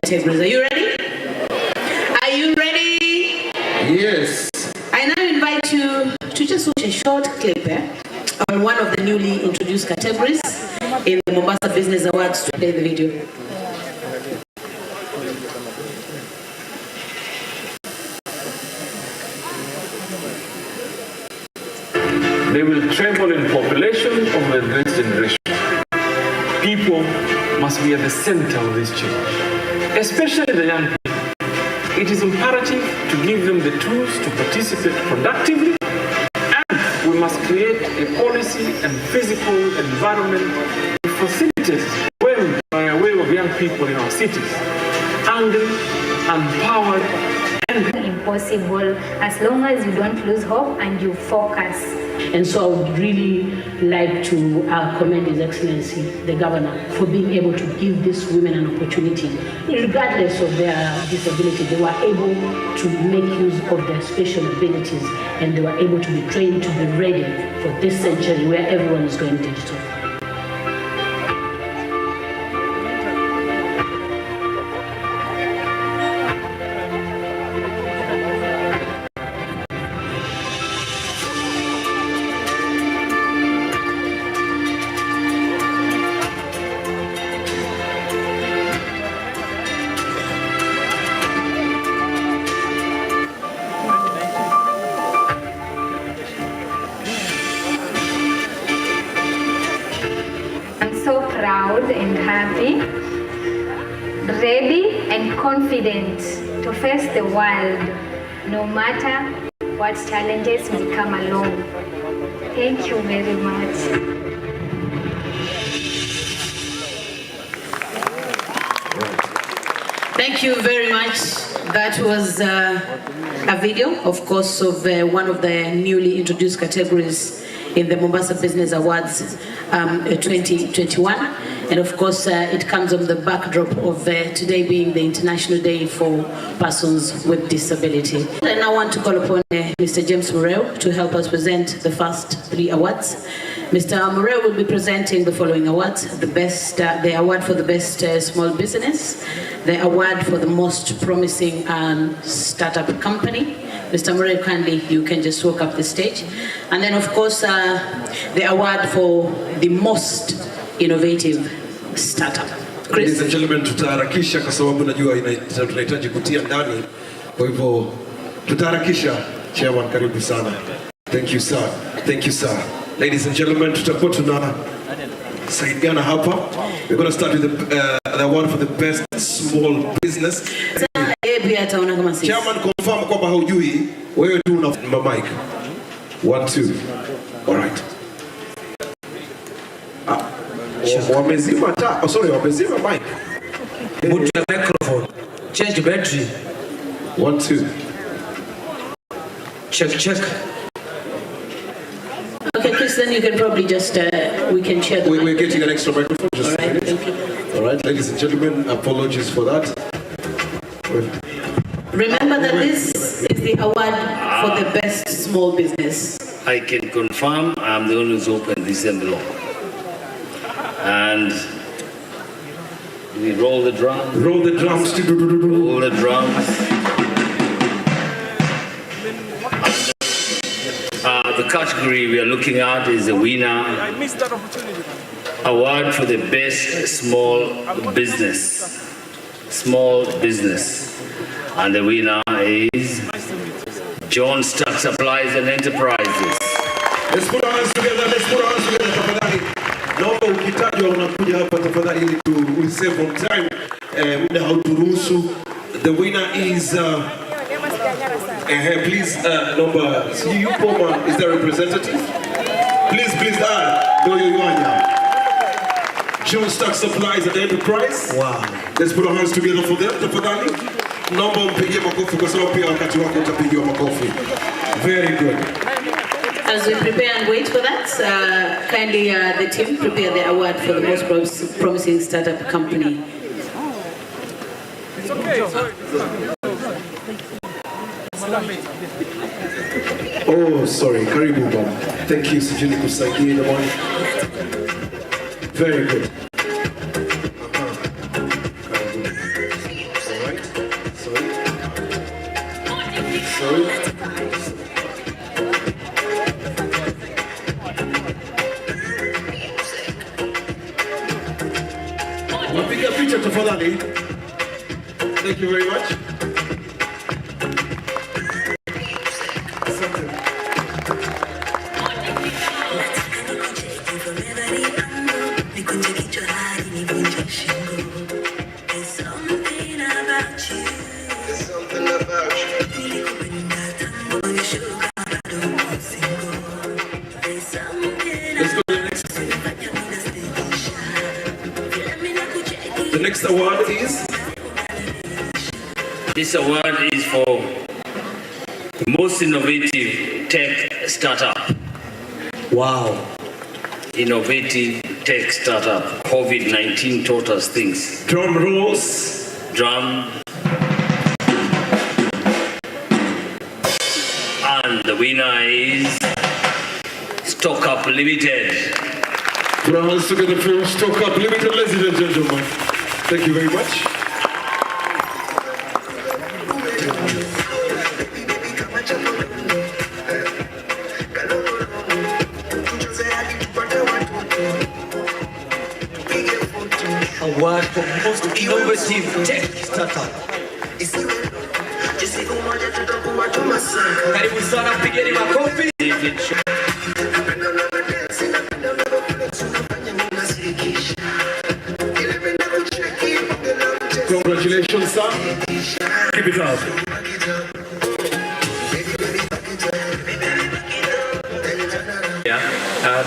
categories. Are you ready? Yes. I now invite you to just watch a short clip on one of the newly introduced categories in the Mombasa Business Awards. To play the video. They will treble in population over the next generation. People must be at the center of this change, especially the young people. It is imperative to give them the tools to participate productively, and we must create a policy and physical environment to facilitate by way of young people in our cities, angry, empowered, and impossible as long as you don't lose hope and you focus. And so I would really like to commend His Excellency, the Governor, for being able to give these women an opportunity. Regardless of their disability, they were able to make use of their special abilities, and they were able to be trained to be ready for this century where everyone is going digital. Proud and happy, ready and confident to face the world, no matter what challenges may come along. Thank you very much. Thank you very much. That was a video, of course, of one of the newly introduced categories in the Mombasa Business Awards 2021. And of course, it comes on the backdrop of today being the International Day for Persons with Disability. I now want to call upon Mr. James Morrell to help us present the first 3 awards. Mr. Morrell will be presenting the following awards: the award for the best small business, the award for the most promising startup company. Mr. Morrell, kindly, you can just walk up the stage. And then, of course, the award for the most innovative startup. Ladies and gentlemen, tutaharakisha kwa sababu najua tunahitaji kutia ndani. Kwa hivyo tutaharakisha. Chairman, karibu sana. Thank you, sir. Thank you, sir. Ladies and gentlemen, tutakuwa tunasaidiana hapa. We're going to start with the award for the best small business. Chairman, confirm kwamba haujui, wewe tu una mic. 1 2. All right. Wamezima taa. Oh, sorry, wamezima mic. Put your microphone. Change the battery. 1 2. Check. Okay, Chris, then you can probably just, we can share the We're getting an extra microphone. Just all right, thank you. All right, ladies and gentlemen, apologies for that. Remember that this is the award for the best small business. I can confirm I'm the one who's opened this envelope. And we roll the drums. Roll the drums. Roll the drums. The category we are looking at is the winner. I missed that opportunity. Award for the best small business. Small business. And the winner is John Stack Supplies and Enterprises. Let's put our hands together. Let's put our hands together. Tafadhali. Naomba ukitajwa unakuja hapa tafadhali ili tu save on time. Muda hauturuhusu. The winner is please number you Poma, is there a representative? Please Doyo Yuanya. John Stack Supplies and Enterprise. Wow. Let's put our hands together for them. Tafadhali. Naomba mpigie makofi kwa sababu pia wakati wako utapigiwa makofi. Very good. As we prepare and wait for that, kindly the team prepare the award for the most promising startup company. It's okay. Oh, sorry. Karibu baba. Thank you, Sijini kusaidia jamani. Very good. Sorry. piga picha tafadhali. Thank you very much. The next award is? This award is for most innovative tech startup. Wow. Innovative tech startup. COVID-19 taught us things. Drum rolls. Drum. And the winner is Stock Up Limited. Put our hands together for Stock Up Limited, ladies and gentlemen. Thank you very much. Award for most innovative tech startup. Karibu sana, pigeni makofi. Congratulations, sir. Keep it up.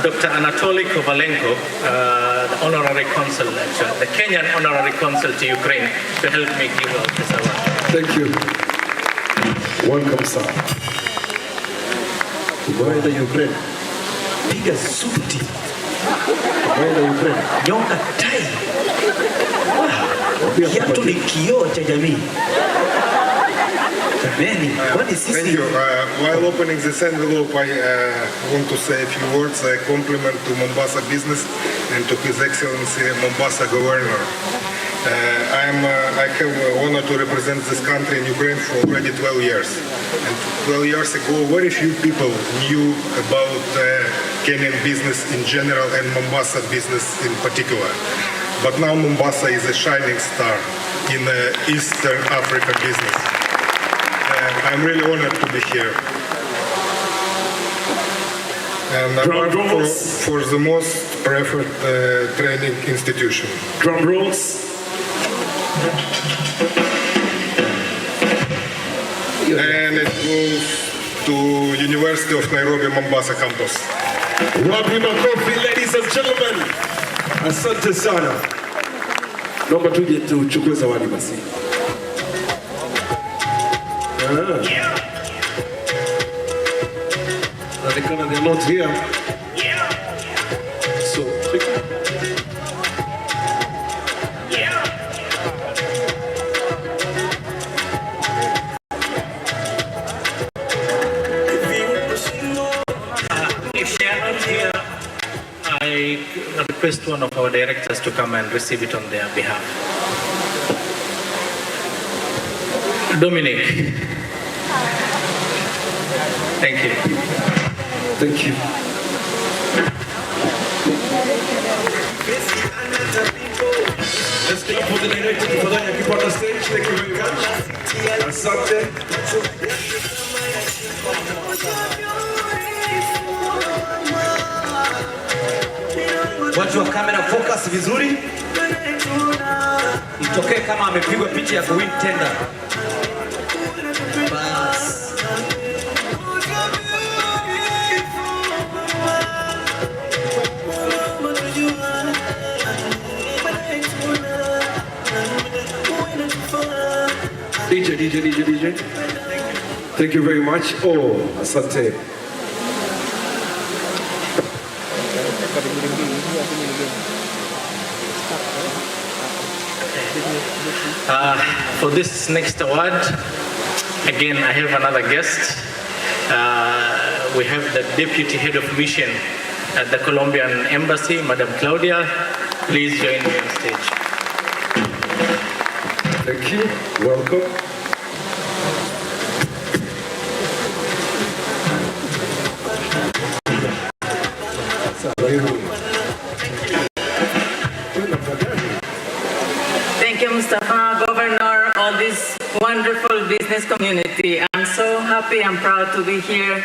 Dr. Anatoly Kovalenko, the honorary consul, the Kenyan honorary consul to Ukraine, to help me give out this award. Thank you. Welcome, sir. Where the Ukraine? Piga suti. Where the Ukraine? Nyonga tai. Kiatu ni kioo cha jamii. Thank you. While opening this envelope, I want to say a few words. A compliment to Mombasa business and to His Excellency Mombasa Governor. I have the honor to represent this country in Ukraine for already 12 years. And 12 years ago, very few people knew about Kenyan business in general and Mombasa business in particular. But now Mombasa is a shining star in Eastern Africa business. I'm really honored to be here. And award for the most preferred training institution. Drum rolls. And it goes to University of Nairobi, Mombasa campus. Wapi makofi, ladies and gentlemen. Asante sana. Naomba tuje tuchukue zawadi basi. Inaonekana they are not here. So, If they are not here, I request one of our directors to come and receive it on their behalf. Dominic. Thank you. Thank you. Let's clap for the director for that. Keep on the stage. Thank you very much. Asante. Watu wa kamera focus vizuri. Itokee kama amepigwa picha ya kuwin tender. Bas. DJ. Thank you very much. Oh, asante. For this next award, again, I have another guest. We have the Deputy Head of Mission at the Colombian Embassy, Madam Claudia. Please join me on stage. Thank you. Welcome. Mustafa, Governor, all this wonderful business community. I'm so happy and proud to be here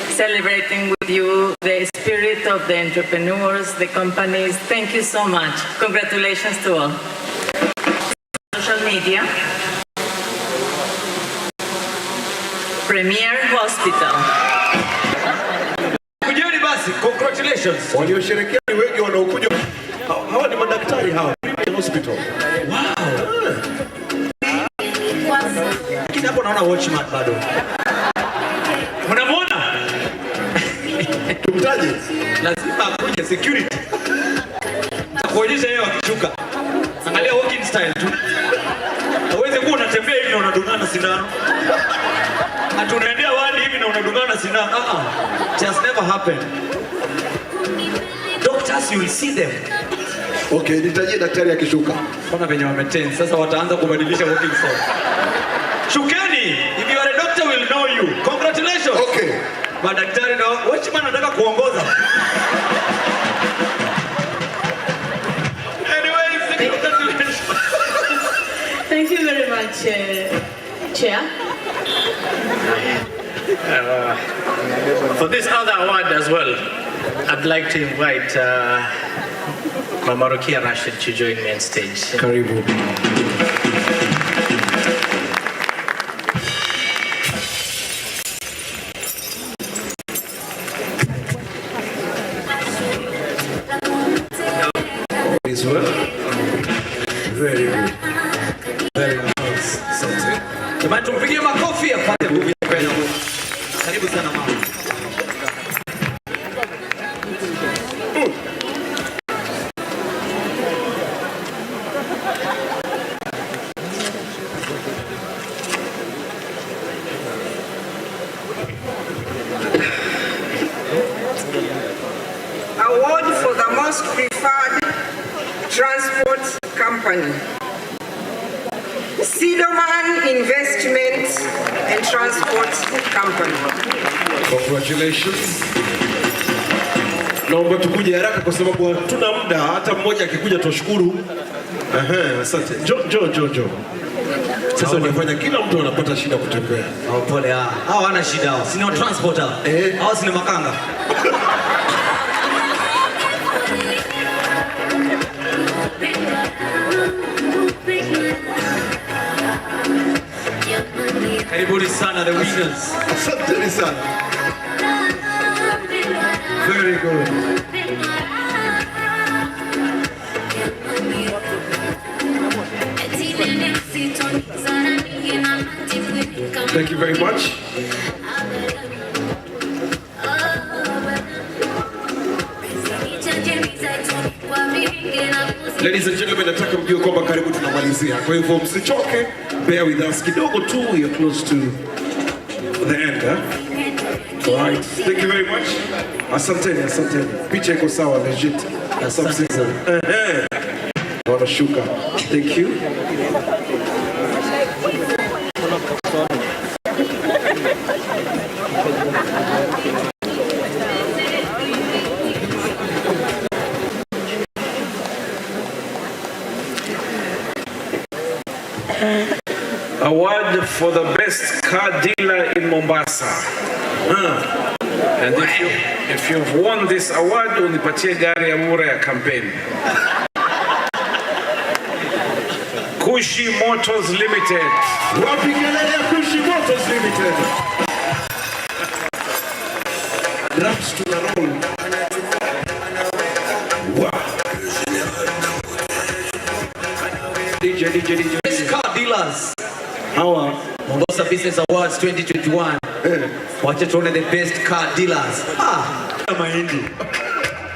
celebrating with you the spirit of the entrepreneurs, the companies. Thank you so much. Congratulations to all. Social media. Premier Hospital. Kujeni basi, congratulations. Waliosherehekea ni wengi wanaokuja. Hawa ni madaktari hawa. Premier Hospital. Wow. Lakini hapo naona watchman bado. Mnamuona? Tumtaje? Lazima akuje security. Takuonyesha yeye akishuka. Angalia walking style tu. Hawezi kuwa unatembea hivi na unadungana sindano. Atunaendea wadi hivi na unadungana sindano. It has never happened. Doctors, you will see them. Okay, nitajie daktari akishuka. Mbona venye wametense sasa wataanza kubadilisha walking style. Shukeni, if you are a doctor will know you. Congratulations. Okay. Madaktari na watchman anataka kuongoza. Anyway, congratulations. Thank you very much, Chair. For this other award as well, I'd like to invite Mama Rokia Rashid to join me on stage. Karibu. This one. Very good. Very nice. Something. Jamani tumpigie makofi apate nguvu ya kwenda. Karibu sana mama. Award for the most preferred transport company. Sidoman Investment and Transport Company. Congratulations. Naomba tukuje haraka kwa sababu hatuna muda, hata mmoja akikuja tushukuru. Asante. Jo. Sasa unafanya kila mtu anapata shida kutembea. Pole hao wana shida hao. Sina transporter. Hao sina makanga. Karibuni sana the winners. Asante sana. Very good. Thank you very much. Ladies and gentlemen, nataka mjue kwamba karibu tunamalizia. Kwa hivyo msichoke, bear with us kidogo tu, we are close to the end. All right. Thank you very much. Asanteni. Picha iko sawa, legit. Asante. Wanashuka. Thank you. Award for the best car dealer in Mombasa. And if you've won this award, unipatie gari ya Morrell ya campaign. Kushi Motors Limited. Wapi kelele ya Kushi Motors Limited? Drafts to the roll. Wow. DJ. Best car dealers. Hawa Mombasa Business Awards 2021. Wacha tuone the best car dealers. Mahindi.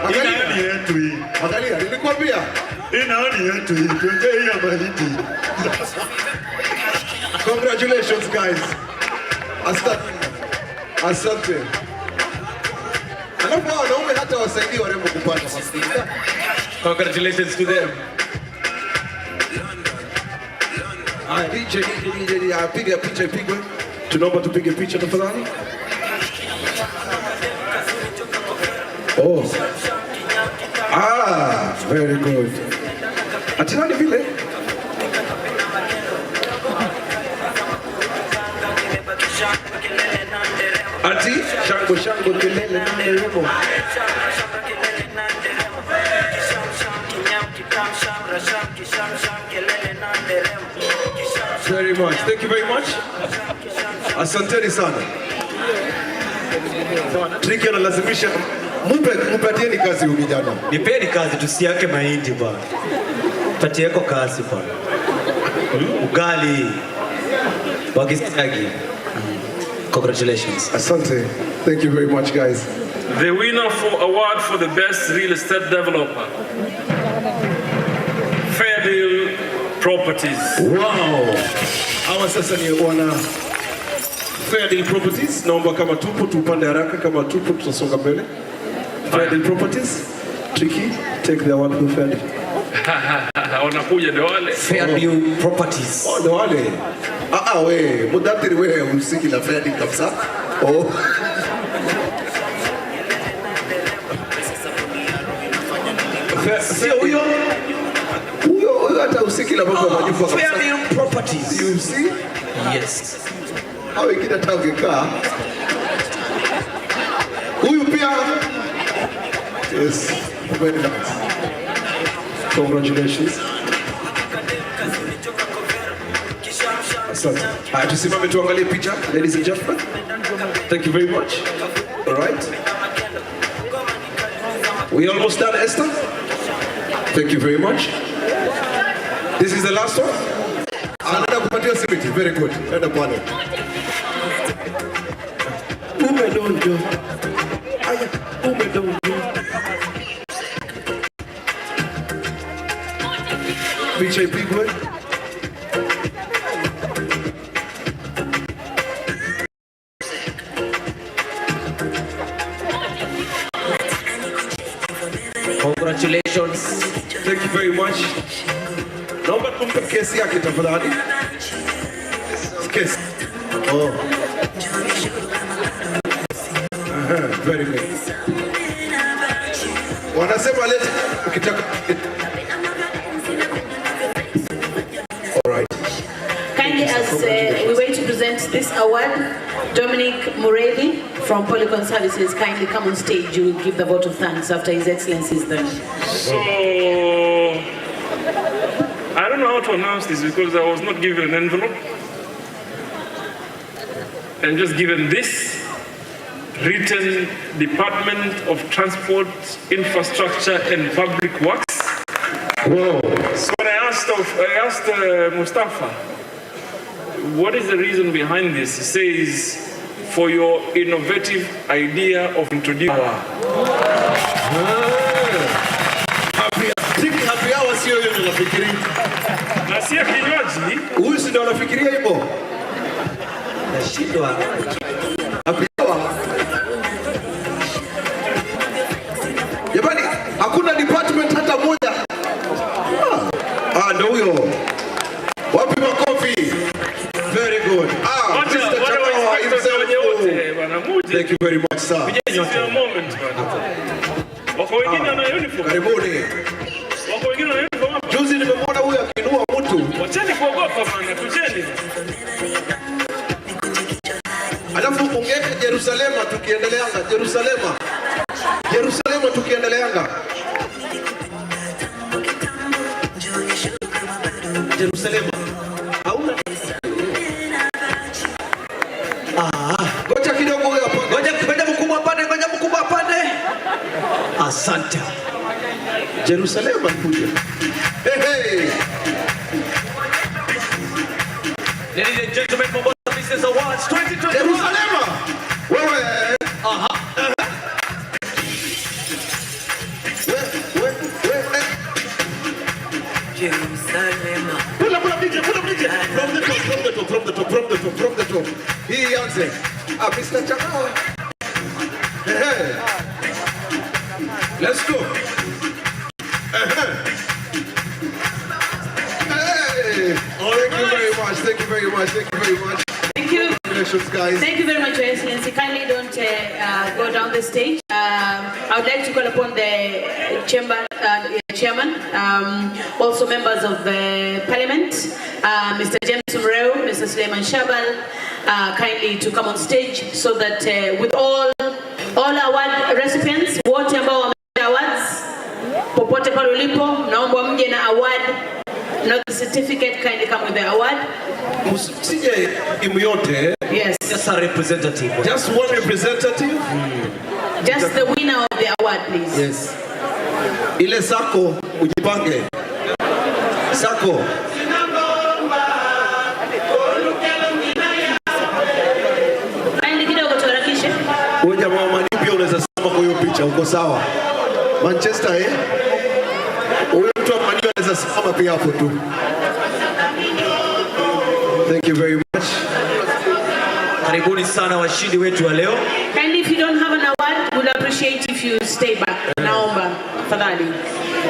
Angalia ni yetu hii. Angalia, nilikwambia. Hii naoni yetu hii. Tuende hii ya mahindi. Congratulations guys. Asante. Alafu wanaume hata wasaidie warembo kupata mafuta. Congratulations to them. DJ, piga picha ipigwe. Tunaomba tupige picha tafadhali. Oh. Very good. Atinani vile? shangwe kelele na nderemo. Very much. Thank you very much. Asanteni sana. Tricky analazimisha mpatieni kazi huyu kijana. Nipeni kazi tusiake mahindi bwana. Patieko kazi bwana. Ugali wakisagi. Congratulations. Asante. Thank you very much, guys. The winner for award for the best real estate developer, Fair Deal Properties. Wow. Hawa sasa ni wana Fair Deal Properties. Naomba kama tupo tupande haraka, kama tupo tutasonga mbele. Fair Deal Properties. Tricky, take the award for Fair Deal. Wanakuja ndio wale. Fair Deal Properties. Oh, ndio wale. We, mudatiri wewe usiki la Fair Deal kabisa. Oh. Sio huyo. Huyo hata usiki la mambo ya majufa kabisa. Fair Deal Properties. You see? Yes. Hao ikida tangekaa. Huyu pia. Yes. Very nice. Congratulations. Asante. Tusimame tuangalie picha, ladies and gentlemen. Thank you very much. All right. We almost done, Esther. Thank you very much. This is the last one. Another kupatia simiti. Very good. Enda pale. Umedonjo. Aya, umedonjo. Picha ipigwe. Congratulations. Thank you very much. Naomba tumpe kesi yake tafadhali. Kesi. Oh. Very good. Wanasema leta ukitaka. All right. Kindly, as we wait to present this award, Dominic Morrell from Polycon Services, kindly come on stage. You will give the vote of thanks after His Excellency is done. So, I don't know how to announce this because I was not given an envelope. And just given this written Department of Transport, Infrastructure and Public Works. Whoa. So when I asked Mustafa, what is the reason behind this? He says, for your innovative idea of introducing Happy hour sio hiyo unafikiria. Na si kinywaji, huyu si ndio unafikiria hivyo? Nashindwa. Happy hour. Jamani, hakuna department hata moja. Ndio huyo. Wapi makofi? Very good. Thank you very much, sir. Wako wengine wana uniform. Karibuni. Wako wengine wana uniform hapa. Juzi nimemwona huyu akinua mtu. Wacheni kuogopa bana, tujeni. Alafu ungeke Yerusalema tukiendeleanga. Yerusalema tukiendeleanga. Yerusalema. Hauna. Ngoja kidogo huyo hapo. Ngoja mkubwa pande. Asante. Yerusalema kuja. Hey. Ladies and gentlemen, Mombasa Business Awards 2021. Yerusalema. Wewe. Jerusalem. Pull up DJ. From the top. He answered. Mr. Chakao. Hey. Let's go. Hey. Thank you very much. Thank you. Congratulations, guys. Thank you very much, Your Excellency. Kindly don't go down the stage. I would like to call upon the chairman, also members of the Parliament, Mr. James Morrell, Mr. Suleiman Shahbal, kindly to come on stage so that with all All award recipients, wote ambao wamepata awards, popote pale ulipo, naomba mje na award, not the certificate, kindly come with the award. Msije timu yote. Yes. Just a representative. Just one representative. Just the winner of the award, please. Yes. Ile sako ujipange. Sako. Wewe jamaa wa Mani pia unaweza sema kwa hiyo picha, uko sawa? Manchester Huyo mtu wa Mani anaweza sema pia hapo tu. Thank you very much. Karibuni sana washindi wetu wa leo. And if you don't have an award, we'll appreciate if you stay back. Naomba, tafadhali.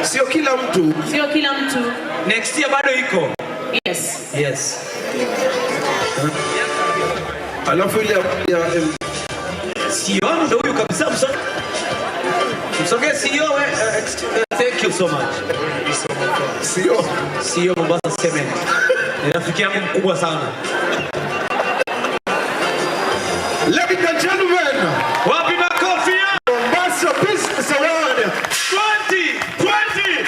Sio kila mtu. Sio kila mtu. Next year bado iko. Yes. Yes. Alafu ile ya CEO ndo huyu kabisa msogee CEO thank you so much. CEO Mombasa Cement. Ni rafiki yangu mkubwa sana. Ladies and gentlemen, wapi makofi ya Mombasa Business Award 2020.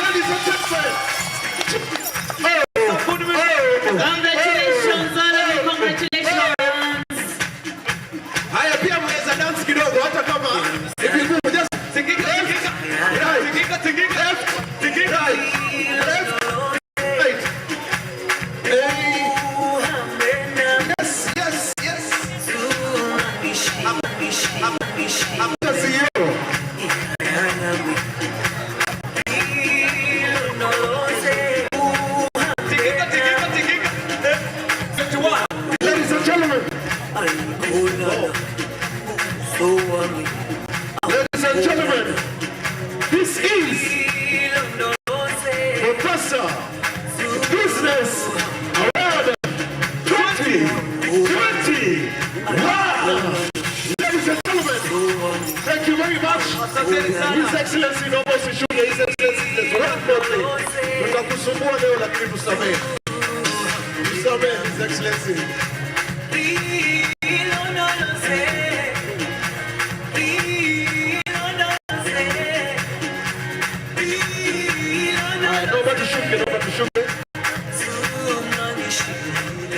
Ladies and gentlemen. Congratulations, all of you, congratulations. Haya pia mnaweza dance kidogo hata kama just tingika left right. Yes. Ladies and gentlemen. Ladies and gentlemen, this is Mombasa Business Award 2020. Wow! Ladies and gentlemen, thank you very much. His Excellency Nobosi Shule, His Excellency, there's one more thing. Tutakusumbua leo lakini tusamehe. Tusamehe, His Excellency.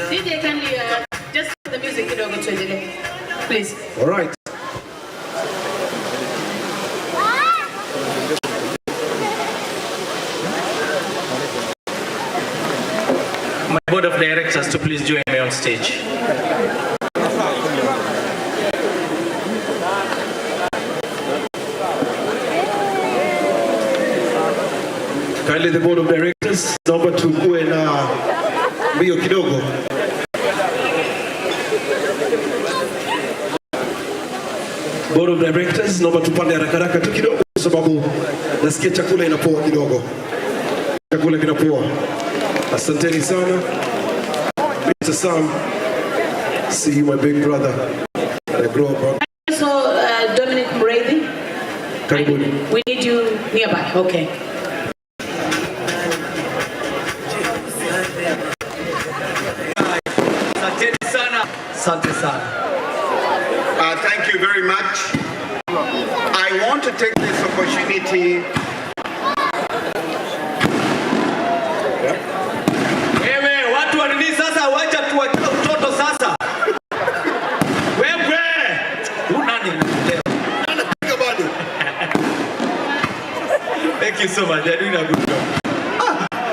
DJ, can you just put the music kidogo tuendelee, please? All right. My board of directors to please join me on stage. Kindly the board of directors, naomba tukue na mbio kidogo. Board of directors, naomba tupande haraka tu kidogo kwa sababu nasikia chakula inapoa kidogo. Chakula kinapoa. Asanteni sana. Mr. Sam, see you my big brother. I grow up. So, Dominic Morrell, Karibuni. we need you nearby, okay. Asante sana. Thank you very much. I want to take this opportunity. Wewe watu wa nini sasa, wacha tuwache mtoto sasa. Wewe unani leo? Anapiga bado. Thank you so much. You're doing a good job.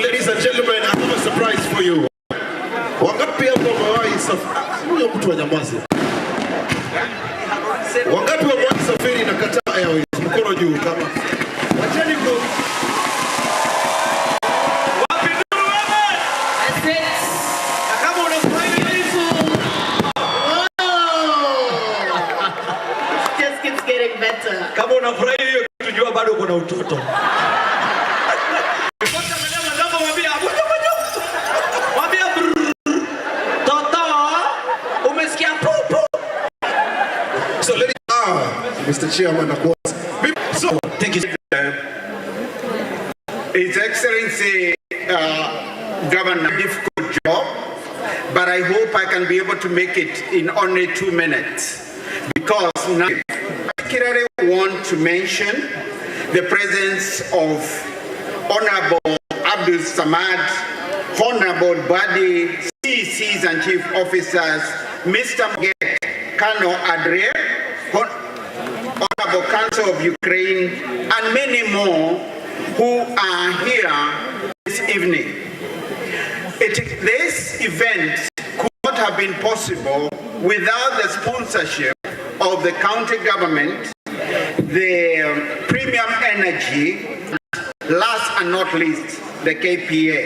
Ladies and gentlemen, I have a surprise for you. Wangapi hapo wamewahi safari? Huyo mtu wa nyamazi. Wangapi wamewahi safari na Qatar Airways? Mkono juu kama. Wacheni go. Wapi nuru wewe? Kama unafurahi Just keeps getting better. kama unafurahi hiyo kitu, jua bado kuna utoto. So ladies, Mr. Chairman, of course. So thank you. His Excellency governor a difficult job, but I hope I can be able to make it in only 2 minutes. Because now I particularly want to mention the presence of Honorable Abdul Samad, Honorable Badi, CECs and Chief Officers, Mr. Moget, Colonel Adre, Honorable Council of Ukraine, and many more who are here this evening. This event could not have been possible without the sponsorship of the county government, the Premium Energy, last and not least, the KPA.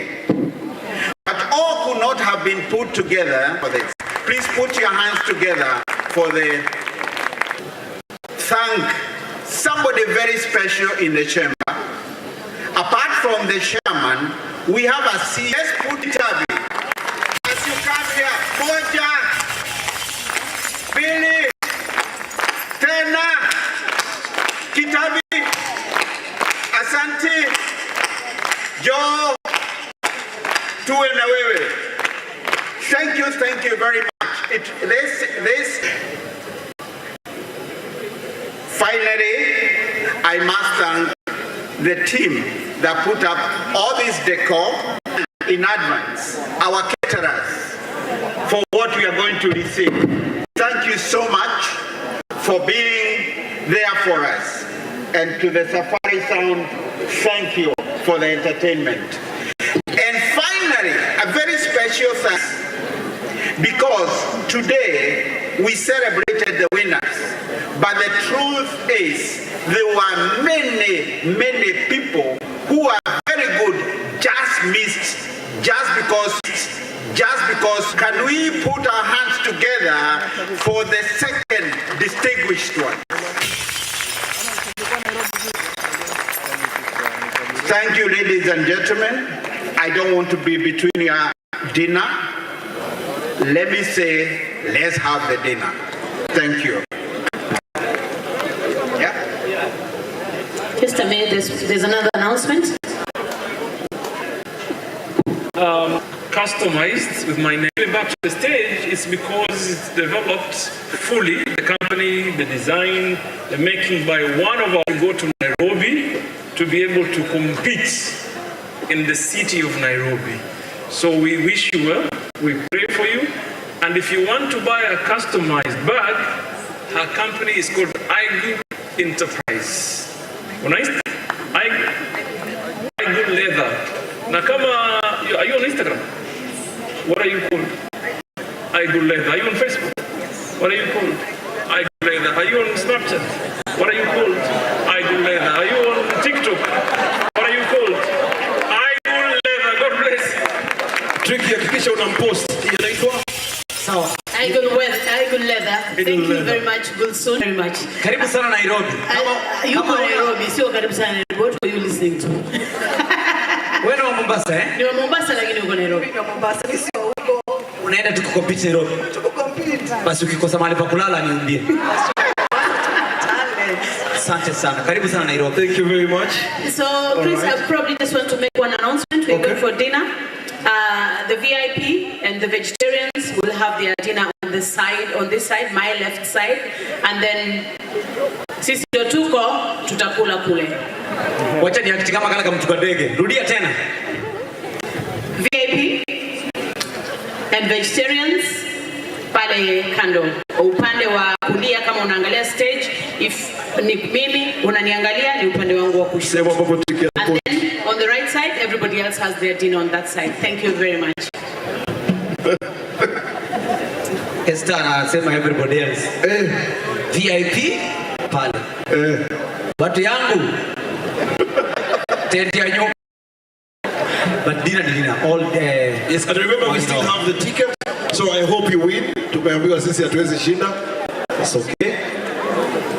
But all could not have been put together for this. Please put your hands together for the thank somebody very special in the chamber. Apart from the chairman, we have a CS Putabi. As you come here, Boja, Billy, Tena, Kitabi, Asante, Joe, Tuenawewe. Thank you very much. Finally, I must thank the team that put up all this decor in advance, our caterers, for what we are going to receive. Thank you so much for being there for us. And to the Safari Sound, thank you for the entertainment. And finally, a very special thanks, because today we celebrated the winners. But the truth is, there were many people who are very good, just missed, just because, can we put our hands together for the second distinguished one? Thank you, ladies and gentlemen. I don't want to be between your dinner. Let me say, let's have the dinner. Thank you. Just a minute, there's another announcement. Customized with my name. Back to the stage is because it's developed fully, the company, the design, the making by one of us to go to Nairobi to be able to compete in the city of Nairobi. So we wish you well, we pray for you, and if you want to buy a customized bag, her company is called Aigu Enterprise. Nice. Aigu Leather. Nakama, are you on Instagram? What are you called? Aigu Leather. Are you on Facebook? What are you called? Aigu Leather. Are you on Snapchat? What are you called? Aigu Leather. Are you on TikTok? What are you called? Aigu Leather. God bless you. Tricky, hakikisha unampost. Inaitwa? Sawa. Aigu Leather. Thank you very much. Gulson very much. Karibu sana Nairobi. Yuko Nairobi, sio karibu sana Nairobi. What were you listening to? Wewe ni wa Mombasa eh? Ni wa Mombasa lakini uko Nairobi. Ni wa Mombasa, sio huko. Unaenda tukukompete Nairobi. Tukukompete. Basi ukikosa mahali pa kulala niambie. Asante sana. Karibu sana Nairobi. Thank you very much. So, Chris, I probably just want to make one announcement. We're going for dinner. The VIP and the vegetarians will have their dinner on this side, my left side, and then sisi ndio tuko tutakula kule. Wacha niakiti kama kana kama mtuka ndege. Rudia tena. VIP and vegetarians pale kando, upande wa kulia kama unaangalia stage, if ni mimi unaniangalia ni upande wangu wa kushoto. And then on the right side, everybody else has their dinner on that side. Thank you very much. Esther anasema everybody else. VIP pale. Watu yangu. Tent ya nyumba. But dinner all day. Yes, and remember we still have the ticket. So I hope you win. Tumeambiwa sisi hatuwezi shinda. It's okay.